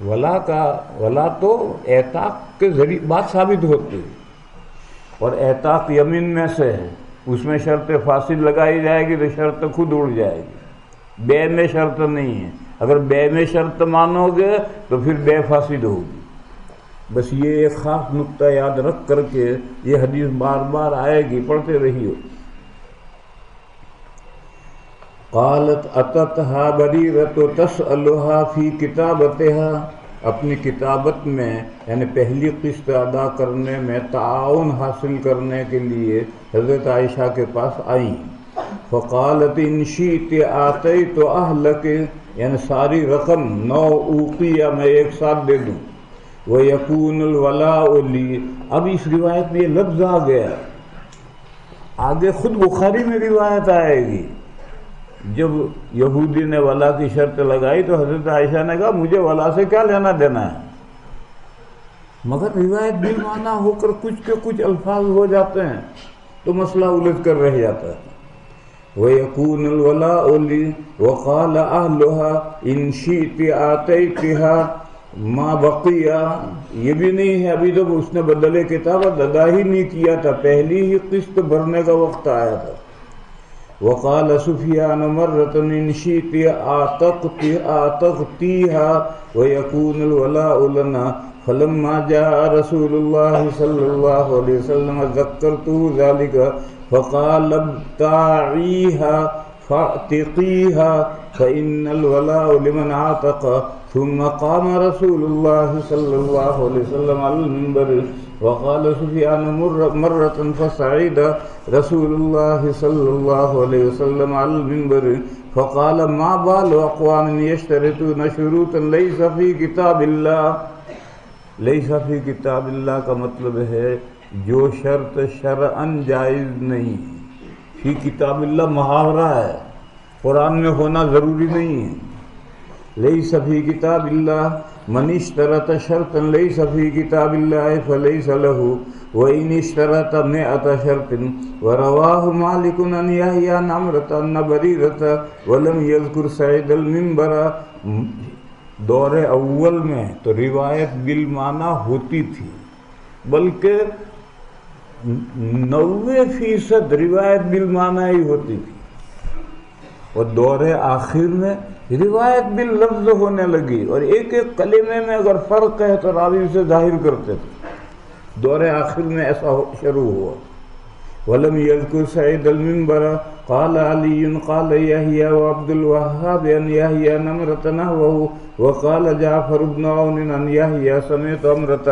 ولا تو اعتاق کے ذریعے بات ثابت ہوتی ہے، اور اعتاق یمین میں سے ہے، اس میں شرط فاسد لگائی جائے گی تو شرط خود اڑ جائے گی۔ بے میں شرط نہیں ہے، اگر بے میں شرط مانو گے تو پھر بے فاسد ہوگی۔ بس یہ ایک خاص نقطہ یاد رکھ کر کے یہ حدیث بار بار آئے گی، پڑھتے رہیے۔ قالت اتتها بریرۃ تسألها فی کتابتها، اپنی کتابت میں یعنی پہلی قسط ادا کرنے میں تعاون حاصل کرنے کے لیے حضرت عائشہ کے پاس آئیں۔ فقالت ان شئت آتیت اہلک، یعنی ساری رقم 9 اوقیہ میں ایک ساتھ دے دوں، وَيَكُونُ الْوَلَاءُ لِي۔ اب اس روایت میں یہ لفظ آ گیا، آگے خود بخاری میں روایت آئے گی، جب یہودی نے ولا کی شرط لگائی تو حضرت عائشہ نے کہا مجھے ولا سے کیا لینا دینا ہے، مگر روایت بالمعنی ہو کر کچھ کے کچھ الفاظ ہو جاتے ہیں تو مسئلہ الجھ کر رہ جاتا ہے۔ وَيَكُونُ الْوَلَاءُ لِي وَقَالَ أَهْلُهَا إِن شِئْتِ آتَيْتِهَا مَا بَقِيَ، یہ بھی نہیں ہے ابھی تو اس نے بدلے کتابت ادا ہی نہیں کیا تھا، پہلی ہی قسط بھرنے کا وقت آیا تھا۔ وقال سفیان مرة إن شئت آتقتيها ويكون الولاء لنا، فلما جاء رسول الله صلى الله عليه وسلم ذكرته ذلك فقال ابتاعيها فاعتقيها فإن الولاء لمن عاتق۔ ثم قام رسول الله صلى الله عليه وسلم على المنبر وقال سفيان مرة فصعد رسول الله صلى الله عليه وسلم على المنبر فقال ما بال أقوام يشترطون شروطا ليس في كتاب الله۔ ليس في كتاب الله کا مطلب ہے جو شرط شرعاً جائز نہیں، فی کتاب اللہ محاورہ ہے، قرآن میں ہونا ضروری نہیں ہے۔ لیس فی کتاب اللہ من اشترط شرطا لیس فی کتاب اللہ فلیس لہ وإن اشترط 100 شرط۔ ورواہ مالک عن یحییٰ عن عمرة عن بریرة ولم یذکر سعید المنبر۔ دور اول میں تو روایت بالمعنی ہوتی تھی، بلکہ 90% روایت بالمعنی ہی ہوتی تھی، اور دور آخر میں روایت باللفظ ہونے لگی، اور ایک ایک کلمے میں اگر فرق ہے تو راوی سے ظاہر کرتے تھے۔ دور آخر میں ایسا شروع ہوا۔ ولم يذكر سعيد المنبر قال علي قال يحيى وعبد الوهاب عن يحيى عمرة نحوه وقال جعفر بن عون عن يحيى سمعت عمرة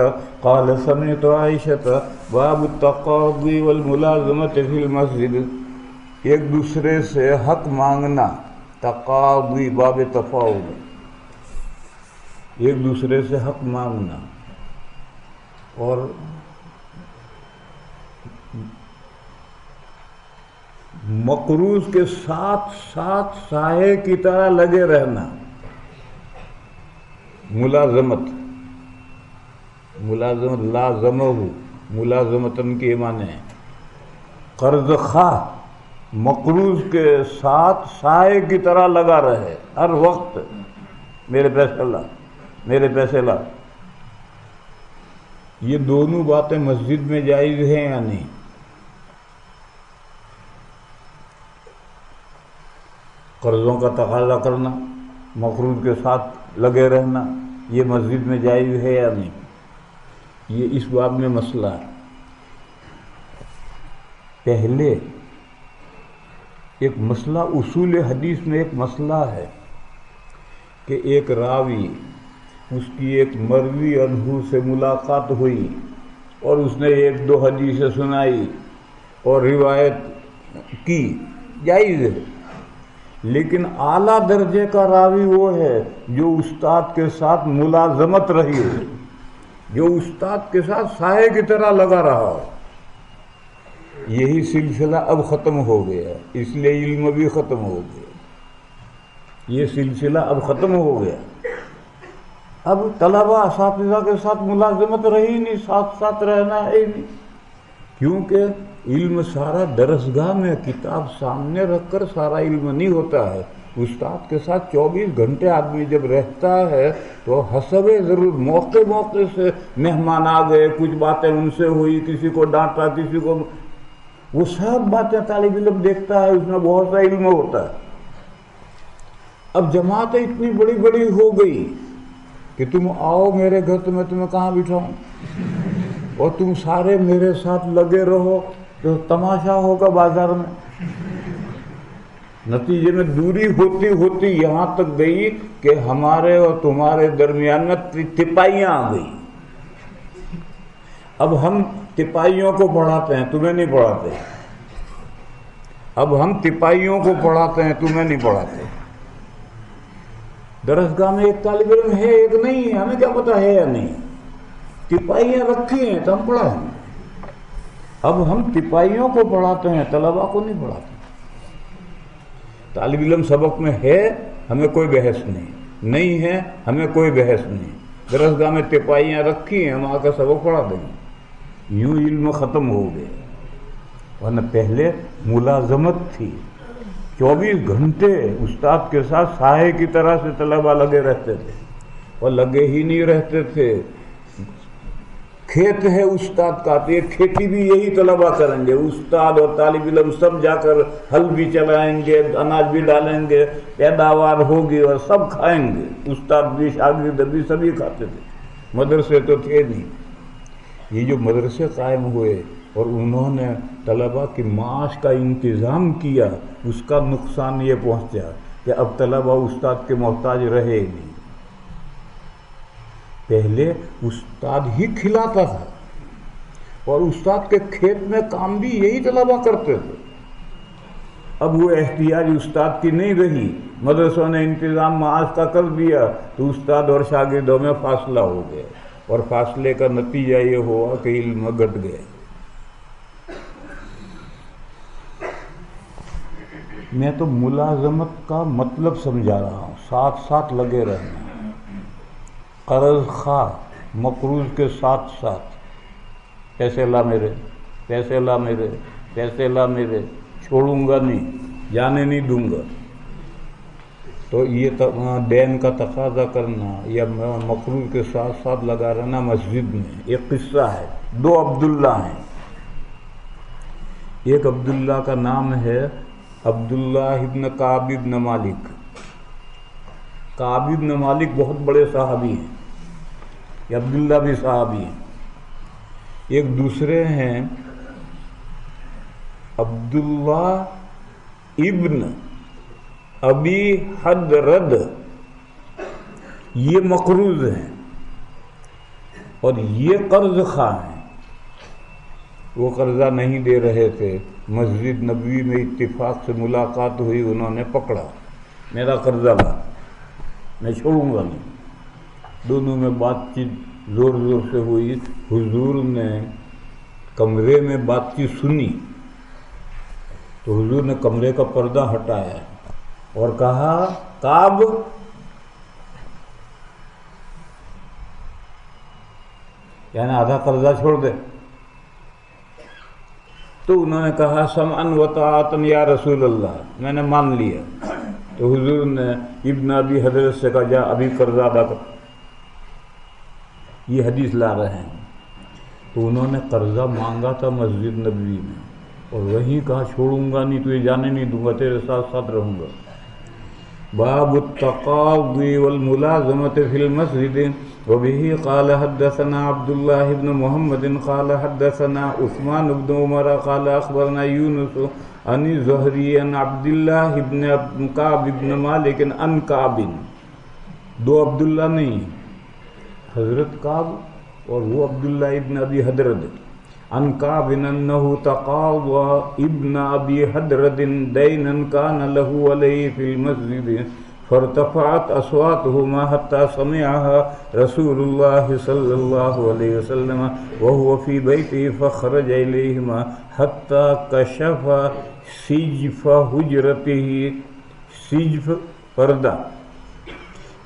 قال سمعت عائشة باب التقاضي والملازمة في المسجد۔ ایک دوسرے سے حق مانگنا، تقاضی باب تفاوض، ایک دوسرے سے حق مانگنا، اور مقروض کے ساتھ ساتھ سائے کی طرح لگے رہنا، ملازمت لازمہ، ملازمتن کے معنی ہے قرض خواہ، مقروض کے ساتھ سائے کی طرح لگا رہے، ہر وقت میرے پیسے لا، میرے پیسے لا۔ یہ دونوں باتیں مسجد میں جائز ہیں یا نہیں؟ قرضوں کا تقاضا کرنا، مقروض کے ساتھ لگے رہنا، یہ مسجد میں جائز ہے یا نہیں؟ یہ اس باب میں مسئلہ ہے۔ پہلے ایک مسئلہ اصول حدیث میں ایک مسئلہ ہے کہ ایک راوی، اس کی ایک مروی عنہ سے ملاقات ہوئی اور اس نے 1-2 حدیثیں سنائی اور روایت کی، جائز ہے، لیکن اعلیٰ درجے کا راوی وہ ہے جو استاد کے ساتھ ملازمت رہی ہے، جو استاد کے ساتھ سائے کی طرح لگا رہا ہو۔ یہی سلسلہ اب ختم ہو گیا، اس لیے علم بھی ختم ہو گیا، یہ سلسلہ اب ختم ہو گیا۔ اب طلبہ اساتذہ کے ساتھ ملازمت رہی نہیں، ساتھ ساتھ رہنا ہے نہیں، کیونکہ علم سارا درسگاہ میں کتاب سامنے رکھ کر سارا علم نہیں ہوتا ہے۔ استاد کے ساتھ 24 گھنٹے آدمی جب رہتا ہے تو حسب ضرور موقع سے مہمان آ گئے، کچھ باتیں ان سے ہوئی، کسی کو ڈانٹا، کسی کو، وہ سب باتیں طالب علم دیکھتا ہے، اس میں بہت سا علم ہوتا ہے۔ اب جماعتیں اتنی بڑی بڑی ہو گئی کہ تم آؤ میرے گھر تو میں تمہیں کہاں بٹھاؤں، اور تم سارے میرے ساتھ لگے رہو تو تماشا ہوگا بازار میں۔ نتیجے میں دوری ہوتی ہوتی یہاں تک گئی کہ ہمارے اور تمہارے درمیان میں تپائیاں آ گئی۔ اب ہم تپائیوں کو پڑھاتے ہیں، تمہیں نہیں پڑھاتے۔ اب ہم تپائیوں کو پڑھاتے ہیں، تمہیں نہیں پڑھاتے۔ درسگاہ میں ایک طالب علم ہے، ایک نہیں ہے، ہمیں کیا پتا ہے یا نہیں، تپائیاں رکھی ہیں تو ہم پڑھائیں گے۔ اب ہم تپائیوں کو پڑھاتے ہیں، طلباء کو نہیں پڑھاتے۔ طالب علم سبق میں ہے، ہمیں کوئی بحث نہیں ہے، ہمیں کوئی بحث نہیں۔ درسگاہ میں تپائیاں رکھی ہیں، ہم آ کر سبق پڑھا دیں گے، یوں علم ختم ہو گئے۔ ورنہ پہلے ملازمت تھی، 24 گھنٹے استاد کے ساتھ سائے کی طرح سے طلباء لگے رہتے تھے، اور لگے ہی نہیں رہتے تھے۔ کھیت ہے استاد کا، تو یہ کھیتی بھی یہی طلباء کریں گے، استاد اور طالب علم سب جا کر ہل بھی چلائیں گے، اناج بھی ڈالیں گے، پیداوار ہوگی اور سب کھائیں گے۔ استاد بھی، شاگرد بھی، سبھی کھاتے تھے۔ مدرسے تو تھے نہیں۔ یہ جو مدرسے قائم ہوئے اور انہوں نے طلباء کی معاش کا انتظام کیا، اس کا نقصان یہ پہنچا کہ اب طلباء استاد کے محتاج رہے نہیں۔ پہلے استاد ہی کھلاتا تھا، اور استاد کے کھیت میں کام بھی یہی طلباء کرتے تھے۔ اب وہ احتیاج استاد کی نہیں رہی، مدرسوں نے انتظام معاش کا کر دیا، تو استاد اور شاگردوں میں فاصلہ ہو گیا، اور فاصلے کا نتیجہ یہ ہوا کہ علم گھٹ گئے۔ میں تو ملازمت کا مطلب سمجھا رہا ہوں، ساتھ ساتھ لگے رہنا، قرض خواہ، مقروض کے ساتھ ساتھ، پیسے لا میرے، پیسے لا میرے، پیسے لا میرے، چھوڑوں گا نہیں، جانے نہیں دوں گا۔ تو یہ دین کا تقاضا کرنا یا مقروض کے ساتھ ساتھ لگا رہنا مسجد میں۔ ایک قصہ ہے، 2 عبداللہ ہیں۔ ایک عبداللہ کا نام ہے عبداللہ ابن کعب ابن مالک۔ کعب ابن مالک بہت بڑے صحابی ہیں، یہ عبداللہ بھی صحابی ہیں۔ ایک دوسرے ہیں عبداللہ ابن ابی حدرد، یہ مقروض ہیں اور یہ قرض خواہ ہیں۔ وہ قرضہ نہیں دے رہے تھے، مسجد نبوی میں اتفاق سے ملاقات ہوئی، انہوں نے پکڑا، میرا قرضہ لا، میں چھوڑوں گا نہیں۔ دونوں میں بات چیت زور زور سے ہوئی۔ حضور نے کمرے میں بات چیت سنی تو حضور نے کمرے کا پردہ ہٹایا اور کہا، کعب، یعنی آدھا قرضہ چھوڑ دے۔ تو انہوں نے کہا، سمعا و طاعتا یا رسول اللہ، میں نے مان لیا۔ تو حضور نے ابن ابی حضرت سے کہا، جا ابھی قرضہ ادا کر۔ یہ حدیث لا رہے ہیں۔ تو انہوں نے قرضہ مانگا تھا مسجد نبوی میں، اور وہیں کہا، چھوڑوں گا نہیں، تجھے جانے نہیں دوں گا، تیرے ساتھ ساتھ رہوں گا۔ باب التقاضی والملازمة في المسجد وبه قال حدثنا عبد الله بن محمد قال حدثنا عثمان بن عمر قال اخبرنا يونس عن الزهري عن عبد الله بن كعب بن مالك عن كعب، 2 عبداللہ نہیں، حضرت کعب اور وہ عبداللہ ابن ابی حدرد، عن كعب انه تقاضى ابن ابي حدرد دينا كان له عليه في المسجد فارتفعت اصواتهما حتى سمعها رسول الله صلى الله عليه وسلم وهو في بيته فخرج اليهما حتى كشف سجف حجرته، سجف پردہ،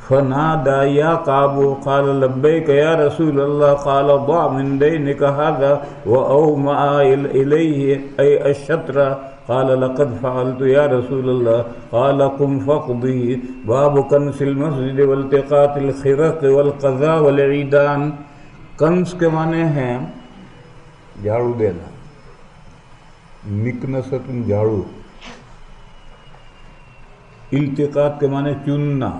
فنادى يا كعب، قال لبيك يا رسول الله، قال ضع من دينك هذا وأومأ إليه أي الشطر، قال لقد فعلت يا رسول الله، قال قم فاقضي۔ باب كنس المسجد والتقاط الخرق والقضاء والعيدان۔ کنس کے معنی ہیں جھاڑو دینا، مکنست جھاڑو۔ التقاط کے معنی چننا،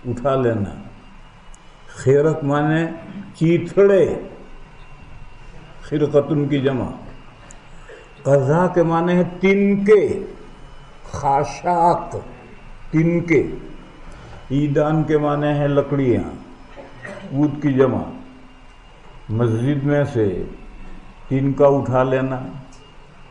اٹھا لینا۔ خیرق معنی چیتھڑے، خرقتن کی جمع۔ قضاء کے معنی ہے تنکے، خاشاک، تنکے۔ عیدان کے معنی ہے لکڑیاں، عود کی جمع۔ مسجد میں سے تنکا اٹھا لینا،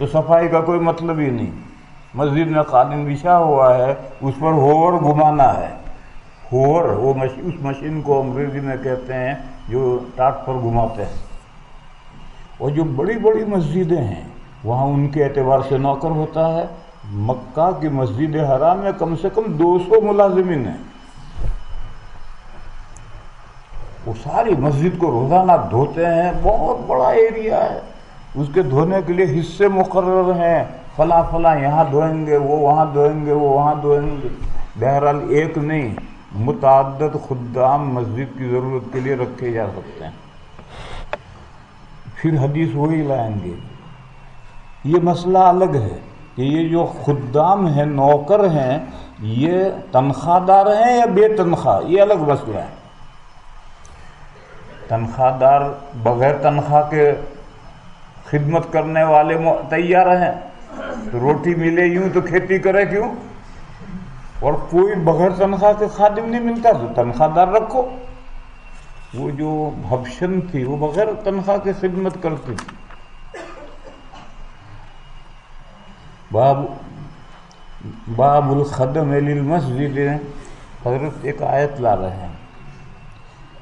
تو صفائی کا کوئی مطلب ہی نہیں. مسجد میں قالین بچھا ہوا ہے، اس پر ہوور گھمانا ہے. ہوور وہ اس مشین کو انگریزی میں کہتے ہیں جو ٹاٹ پر گھماتے ہیں. اور جو بڑی بڑی مسجدیں ہیں وہاں ان کے اعتبار سے نوکر ہوتا ہے. مکہ کی مسجد حرام میں کم سے کم 200 ملازمین ہیں. وہ ساری مسجد کو روزانہ دھوتے ہیں. بہت بڑا ایریا ہے، اس کے دھونے کے لیے حصے مقرر ہیں. فلاں فلاں یہاں دھوئیں گے، وہ وہاں دھوئیں گے، وہ وہاں دھوئیں گے. بہرحال ایک نہیں، متعدد خدام مسجد کی ضرورت کے لیے رکھے جا سکتے ہیں. پھر حدیث وہی لائیں گے. یہ مسئلہ الگ ہے کہ یہ جو خدام ہیں، نوکر ہیں، یہ تنخواہ دار ہیں یا بے تنخواہ، یہ الگ مسئلہ ہے. تنخواہ دار بغیر تنخواہ کے خدمت کرنے والے تیار ہیں تو روٹی ملے یوں تو کھیتی کرے کیوں. اور کوئی بغیر تنخواہ کے خادم نہیں ملتا تو تنخواہ دار رکھو. وہ جو حبشن تھی وہ بغیر تنخواہ کی خدمت کرتی تھی. باب الخدم للمسجد، حضرت ایک آیت لا رہے ہیں.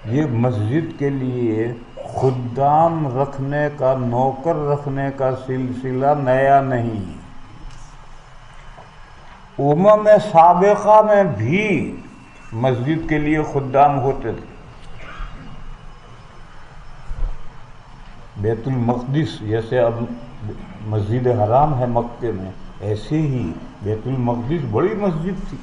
یہ مسجد کے لیے خدام رکھنے کا، نوکر رکھنے کا سلسلہ نیا نہیں. امم سابقہ میں بھی مسجد کے لیے خدام ہوتے تھے. بیت المقدس جیسے اب مسجد حرام ہے مکے میں، ایسے ہی بیت المقدس بڑی مسجد تھی.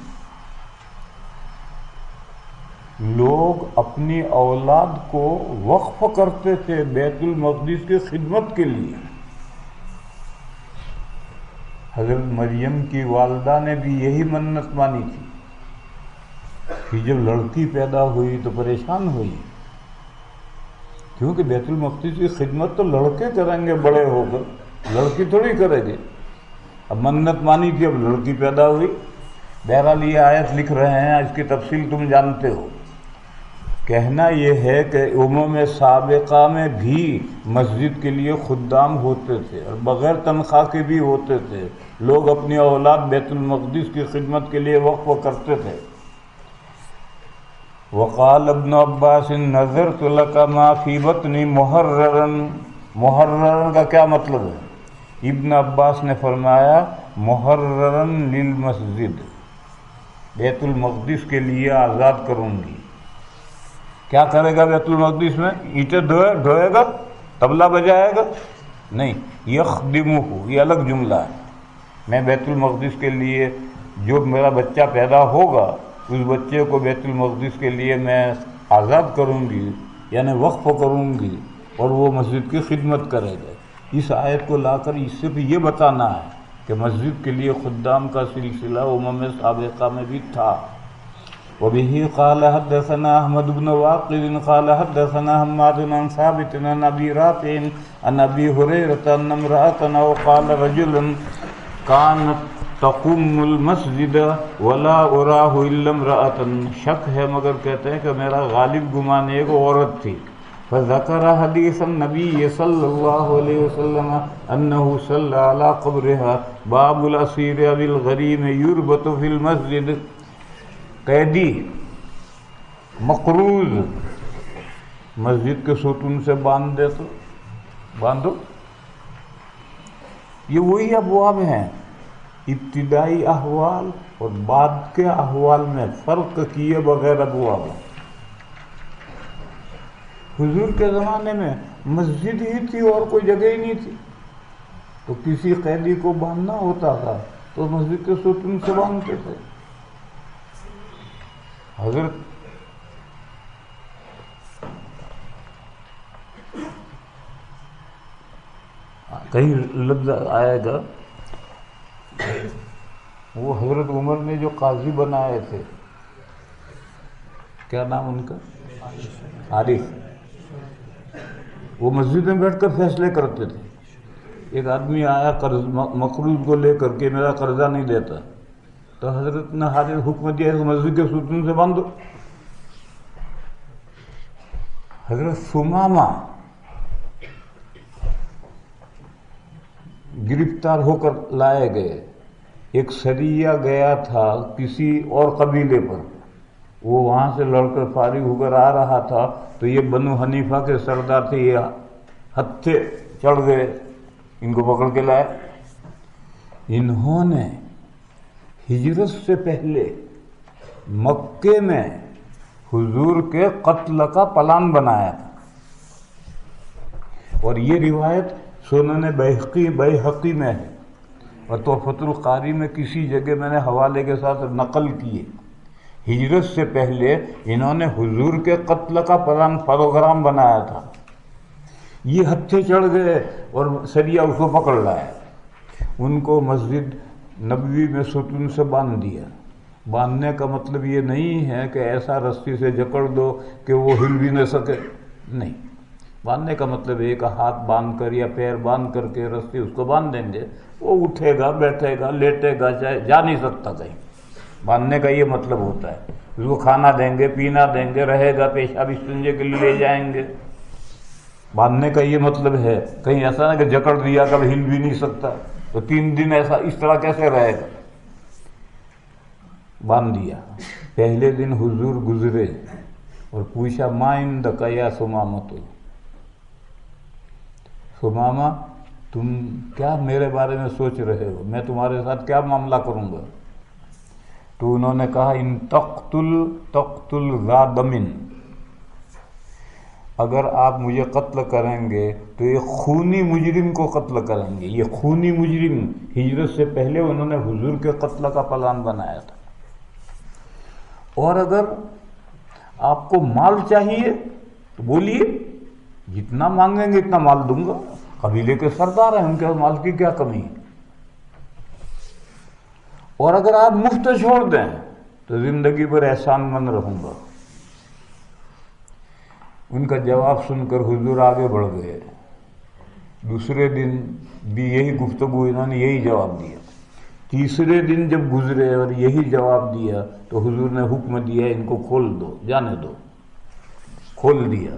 لوگ اپنی اولاد کو وقف کرتے تھے بیت المقدس کی خدمت کے لیے. حضرت مریم کی والدہ نے بھی یہی منت مانی تھی کہ جب لڑکی پیدا ہوئی تو پریشان ہوئی، کیونکہ بیت المقدس کی خدمت تو لڑکے کریں گے بڑے ہو کر، لڑکی تھوڑی کرے گی. اب منت مانی تھی، اب لڑکی پیدا ہوئی. بہرحال یہ آیت لکھ رہے ہیں، اس کی تفصیل تم جانتے ہو. کہنا یہ ہے کہ امم سابقہ میں بھی مسجد کے لیے خدام ہوتے تھے اور بغیر تنخواہ کے بھی ہوتے تھے. لوگ اپنی اولاد بیت المقدس کی خدمت کے لیے وقف کرتے تھے. وقال ابن عباس نظرت لک ما فی بطنی محررا. محررا کا کیا مطلب ہے؟ ابن عباس نے فرمایا محررا للمسجد، بیت المقدس کے لیے آزاد کروں گی. کیا کرے گا بیت المقدس میں؟ اینٹیں ڈھوئے گا، طبلہ بجائے گا؟ نہیں، یخدمہ، یہ الگ جملہ ہے. میں بیت المقدس کے لیے جو میرا بچہ پیدا ہوگا اس بچے کو بیت المقدس کے لیے میں آزاد کروں گی، یعنی وقف کروں گی، اور وہ مسجد کی خدمت کرے گا. اس آیت کو لا کر اس سے بھی یہ بتانا ہے کہ مسجد کے لیے خدام کا سلسلہ امم سابقہ میں بھی تھا. وبه قال حدثنا احمد بن واقد قال حدثنا حماد بن ثابت عن ابي رافع عن ابي هريره ان امراه او قال رجل كانت تقوم المسجد ولا اراه الا امراه. شک ہے مگر کہتے ہیں کہ میرا غالب گمان ایک عورت تھی. فذكر حديث النبي صلى الله عليه وسلم انه صلى على قبرها. باب الاسير بالغريم يربط في المسجد. قیدی مقروض مسجد کے ستون سے باندھ دے تو باندھو. یہ وہی ابواب ہیں، ابتدائی احوال اور بعد کے احوال میں فرق کیے بغیر ابواب ہیں. حضور کے زمانے میں مسجد ہی تھی اور کوئی جگہ ہی نہیں تھی، تو کسی قیدی کو باندھنا ہوتا تھا تو مسجد کے ستون سے باندھتے تھے. حضرت کہیں لفظ آئے گا، وہ حضرت عمر نے جو قاضی بنائے تھے، کیا نام ان کا؟ عارف. وہ مسجد میں بیٹھ کر فیصلے کرتے تھے. ایک آدمی آیا قرض مقروض کو لے کر کے میرا قرضہ نہیں دیتا، تو حضرت نے حاضر حکم دیا کہ مسجد کے ستون سے باندھو. حضرت ثمامہ گرفتار ہو کر لائے گئے. ایک سریہ گیا تھا کسی اور قبیلے پر، وہ وہاں سے لڑ کر فارغ ہو کر آ رہا تھا تو یہ بنو حنیفہ کے سردار تھے، یہ ہتھے چڑھ گئے، ان کو پکڑ کے لائے. انہوں نے ہجرت سے پہلے مکے میں حضور کے قتل کا پلان بنایا تھا. اور یہ روایت سنن بیہقی میں ہے اور تحفۃ القاری میں کسی جگہ میں نے حوالے کے ساتھ نقل کیے. ہجرت سے پہلے انہوں نے حضور کے قتل کا پروگرام بنایا تھا. یہ ہتھے چڑھ گئے اور سریہ اس کو پکڑ لایا. ان کو مسجد نبوی میں ستون سے باندھ دیا. باندھنے کا مطلب یہ نہیں ہے کہ ایسا رسی سے جکڑ دو کہ وہ ہل بھی نہ سکے، نہیں. باندھنے کا مطلب ایک ہاتھ باندھ کر یا پیر باندھ کر کے رسی اس کو باندھ دیں گے، وہ اٹھے گا، بیٹھے گا، لیٹے گا، چاہے جا نہیں سکتا کہیں. باندھنے کا یہ مطلب ہوتا ہے. اس کو کھانا دیں گے، پینا دیں گے، رہے گا، پیشاب استنجے کے لیے لے جائیں گے. باندھنے کا یہ مطلب ہے. کہیں ایسا نہ کہ جکڑ دیا کب ہل بھی نہیں سکتا تو 3 دن ایسا اس طرح کیسے رہے گا. باندھ دیا. پہلے دن حضور گزرے اور پوچھا ما عندک یا ثمامۃ، ثمامہ تم کیا میرے بارے میں سوچ رہے ہو، میں تمہارے ساتھ کیا معاملہ کروں گا. تو انہوں نے کہا ان تقتل ذا دم، اگر آپ مجھے قتل کریں گے تو یہ خونی مجرم کو قتل کریں گے. یہ خونی مجرم ہجرت سے پہلے انہوں نے حضور کے قتل کا پلان بنایا تھا. اور اگر آپ کو مال چاہیے تو بولیے، جتنا مانگیں گے اتنا مال دوں گا. قبیلے کے سردار ہیں، ان کے مال کی کیا کمی ہے. اور اگر آپ مفت چھوڑ دیں تو زندگی پر احسان مند رہوں گا. ان کا جواب سن کر حضور آگے بڑھ گئے. دوسرے دن بھی یہی گفتگو، انہوں نے یہی جواب دیا. تیسرے دن جب گزرے اور یہی جواب دیا تو حضور نے حکم دیا ان کو کھول دو، جانے دو. کھول دیا.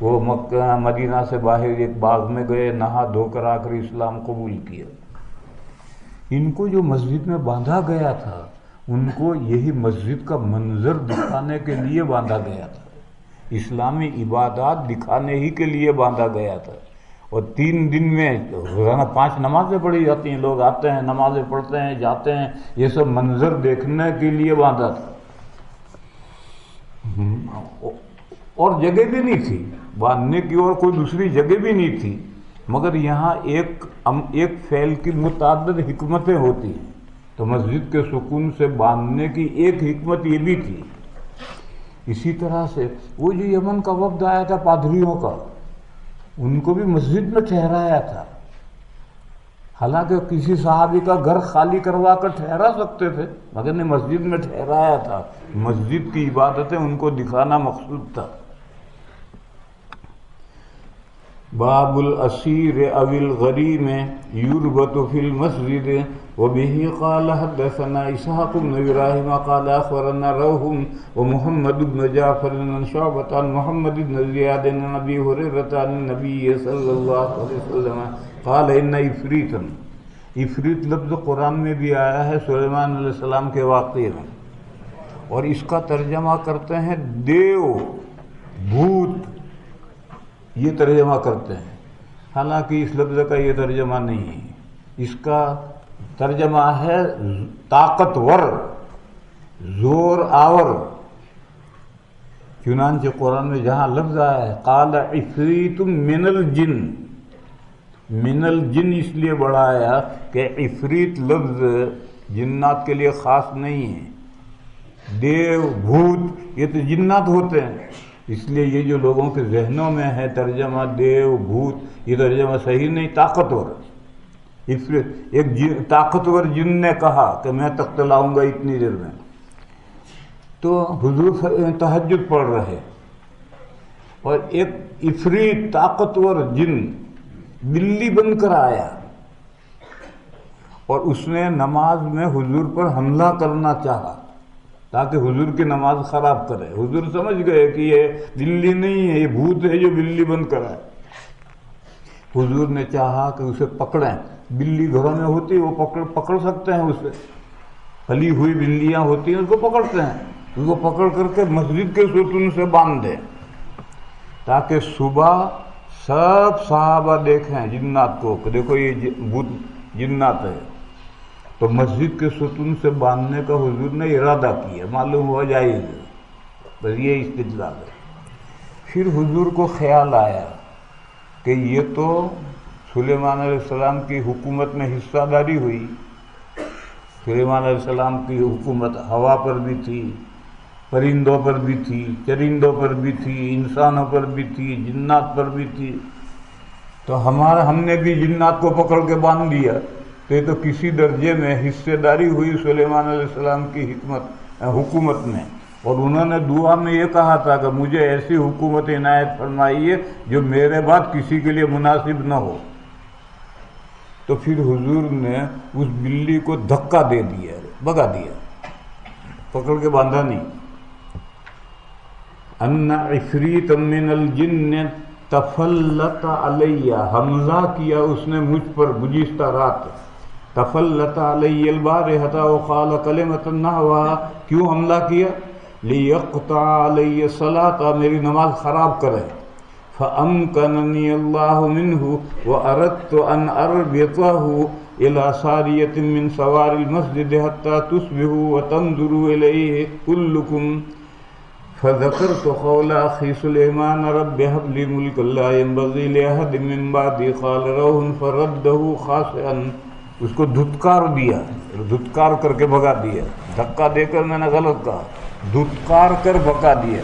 وہ مکہ مدینہ سے باہر ایک باغ میں گئے، نہا دھو کر آ کر اسلام قبول کیا. ان کو جو مسجد میں باندھا گیا تھا ان کو یہی مسجد کا منظر دکھانے کے لیے باندھا گیا تھا، اسلامی عبادات دکھانے ہی کے لیے باندھا گیا تھا. اور 3 دن میں روزانہ 5 نمازیں پڑھی جاتی ہیں، لوگ آتے ہیں، نمازیں پڑھتے ہیں، جاتے ہیں، یہ سب منظر دیکھنے کے لیے باندھا تھا. اور جگہ بھی نہیں تھی باندھنے کی، اور کوئی دوسری جگہ بھی نہیں تھی. مگر یہاں ایک فعل کی متعدد حکمتیں ہوتی ہیں، تو مسجد کے سکون سے باندھنے کی ایک حکمت یہ بھی تھی. اسی طرح سے وہ جو یمن کا وفد آیا تھا پادریوں کا، ان کو بھی مسجد میں ٹھہرایا تھا. حالانکہ کسی صحابی کا گھر خالی کروا کر ٹھہرا سکتے تھے، مگر نے مسجد میں ٹھہرایا تھا. مسجد کی عبادتیں ان کو دکھانا مقصود تھا. باب الاسیر او الغریم یربط فی المسجد وبه قال حدثنا اسحاق بن ابراہیم قال اخبرنا روح ومحمد بن جعفر عن شعبۃ عن محمد بن زیاد عن ابی ہریرہ عن النبی صلی اللہ علیہ وسلم قال ان عفریتا، عفریت لفظ قرآن میں بھی آیا ہے سلیمان علیہ السلام کے واقعے میں، اور اس کا ترجمہ کرتے ہیں دیو، بھوت، یہ ترجمہ کرتے ہیں. حالانکہ اس لفظ کا یہ ترجمہ نہیں ہے. اس کا ترجمہ ہے طاقتور، زور آور. چنانچہ قرآن میں جہاں لفظ آیا ہے قال عفریت من الجن، من الجن اس لیے بڑھایا کہ عفریت لفظ جنات کے لیے خاص نہیں ہے. دیو، بھوت یہ تو جنات ہوتے ہیں، اس لیے یہ جو لوگوں کے ذہنوں میں ہے ترجمہ دیو، بھوت، یہ ترجمہ صحیح نہیں. طاقتور، ایک طاقتور جن نے کہا کہ میں تخت لاؤں گا اتنی دیر میں. تو حضور تہجد پڑھ رہے اور ایک عفریت طاقتور جن بلی بن کر آیا اور اس نے نماز میں حضور پر حملہ کرنا چاہا تاکہ حضور کی نماز خراب کرے. حضور سمجھ گئے کہ یہ بلی نہیں ہے، یہ بھوت ہے جو بلی بن کر آئے. حضور نے چاہا کہ اسے پکڑیں، بلی گھروں میں ہوتی ہے وہ پکڑ سکتے ہیں اسے، پلی ہوئی بلیاں ہوتی ہیں اس کو پکڑتے ہیں، اس کو پکڑ کر کے مسجد کے ستون سے باندھ دیں تاکہ صبح سب صحابہ دیکھیں جنات کو کہ دیکھو یہ جنات ہے، تو مسجد کے ستون سے باندھنے کا حضور نے ارادہ کیا، معلوم ہوا جائز ہے، بس یہ استدلال ہے۔ پھر حضور کو خیال آیا کہ یہ تو سلیمان علیہ السلام کی حکومت میں حصہ داری ہوئی، سلیمان علیہ السلام کی حکومت ہوا پر بھی تھی، پرندوں پر بھی تھی، چرندوں پر بھی تھی، انسانوں پر بھی تھی، جنات پر بھی تھی، تو ہم نے بھی جنات کو پکڑ کے باندھ دیا، تو یہ تو کسی درجے میں حصے داری ہوئی سلیمان علیہ السلام کی حکومت میں، اور انہوں نے دعا میں یہ کہا تھا کہ مجھے ایسی حکومت عنایت فرمائیے جو میرے بعد کسی کے لیے مناسب نہ ہو۔ تو پھر حضور نے اس بلی کو دھکا دے دیا، بھگا دیا، پکڑ کے باندھا نہیں۔ ان عفریت من الجن تفلت علی، حملہ کیا اس نے مجھ پر گزشتہ رات، تفلت علی البارحۃ وقال کلمۃ نحوها، کیوں حملہ کیا؟ لیقطع علی الصلاۃ، میری نماز خراب کرے، فامکننی اللہ منہ واردت ان اربطہ الى ساریۃ من سوار المسجد حتى تصبحوا وتنظروا الیہ کلکم، فذكرت قول اخي سليمان رب هب لي ملكا لا ينبغي لاحد من بعدي قال روح فرده خاسئا، اس کو دھتکار دیا، دھتکار کر کے بھگا دیا، دھکا دے کر میں نے غلط کہا، دھتکار کر بھگا دیا۔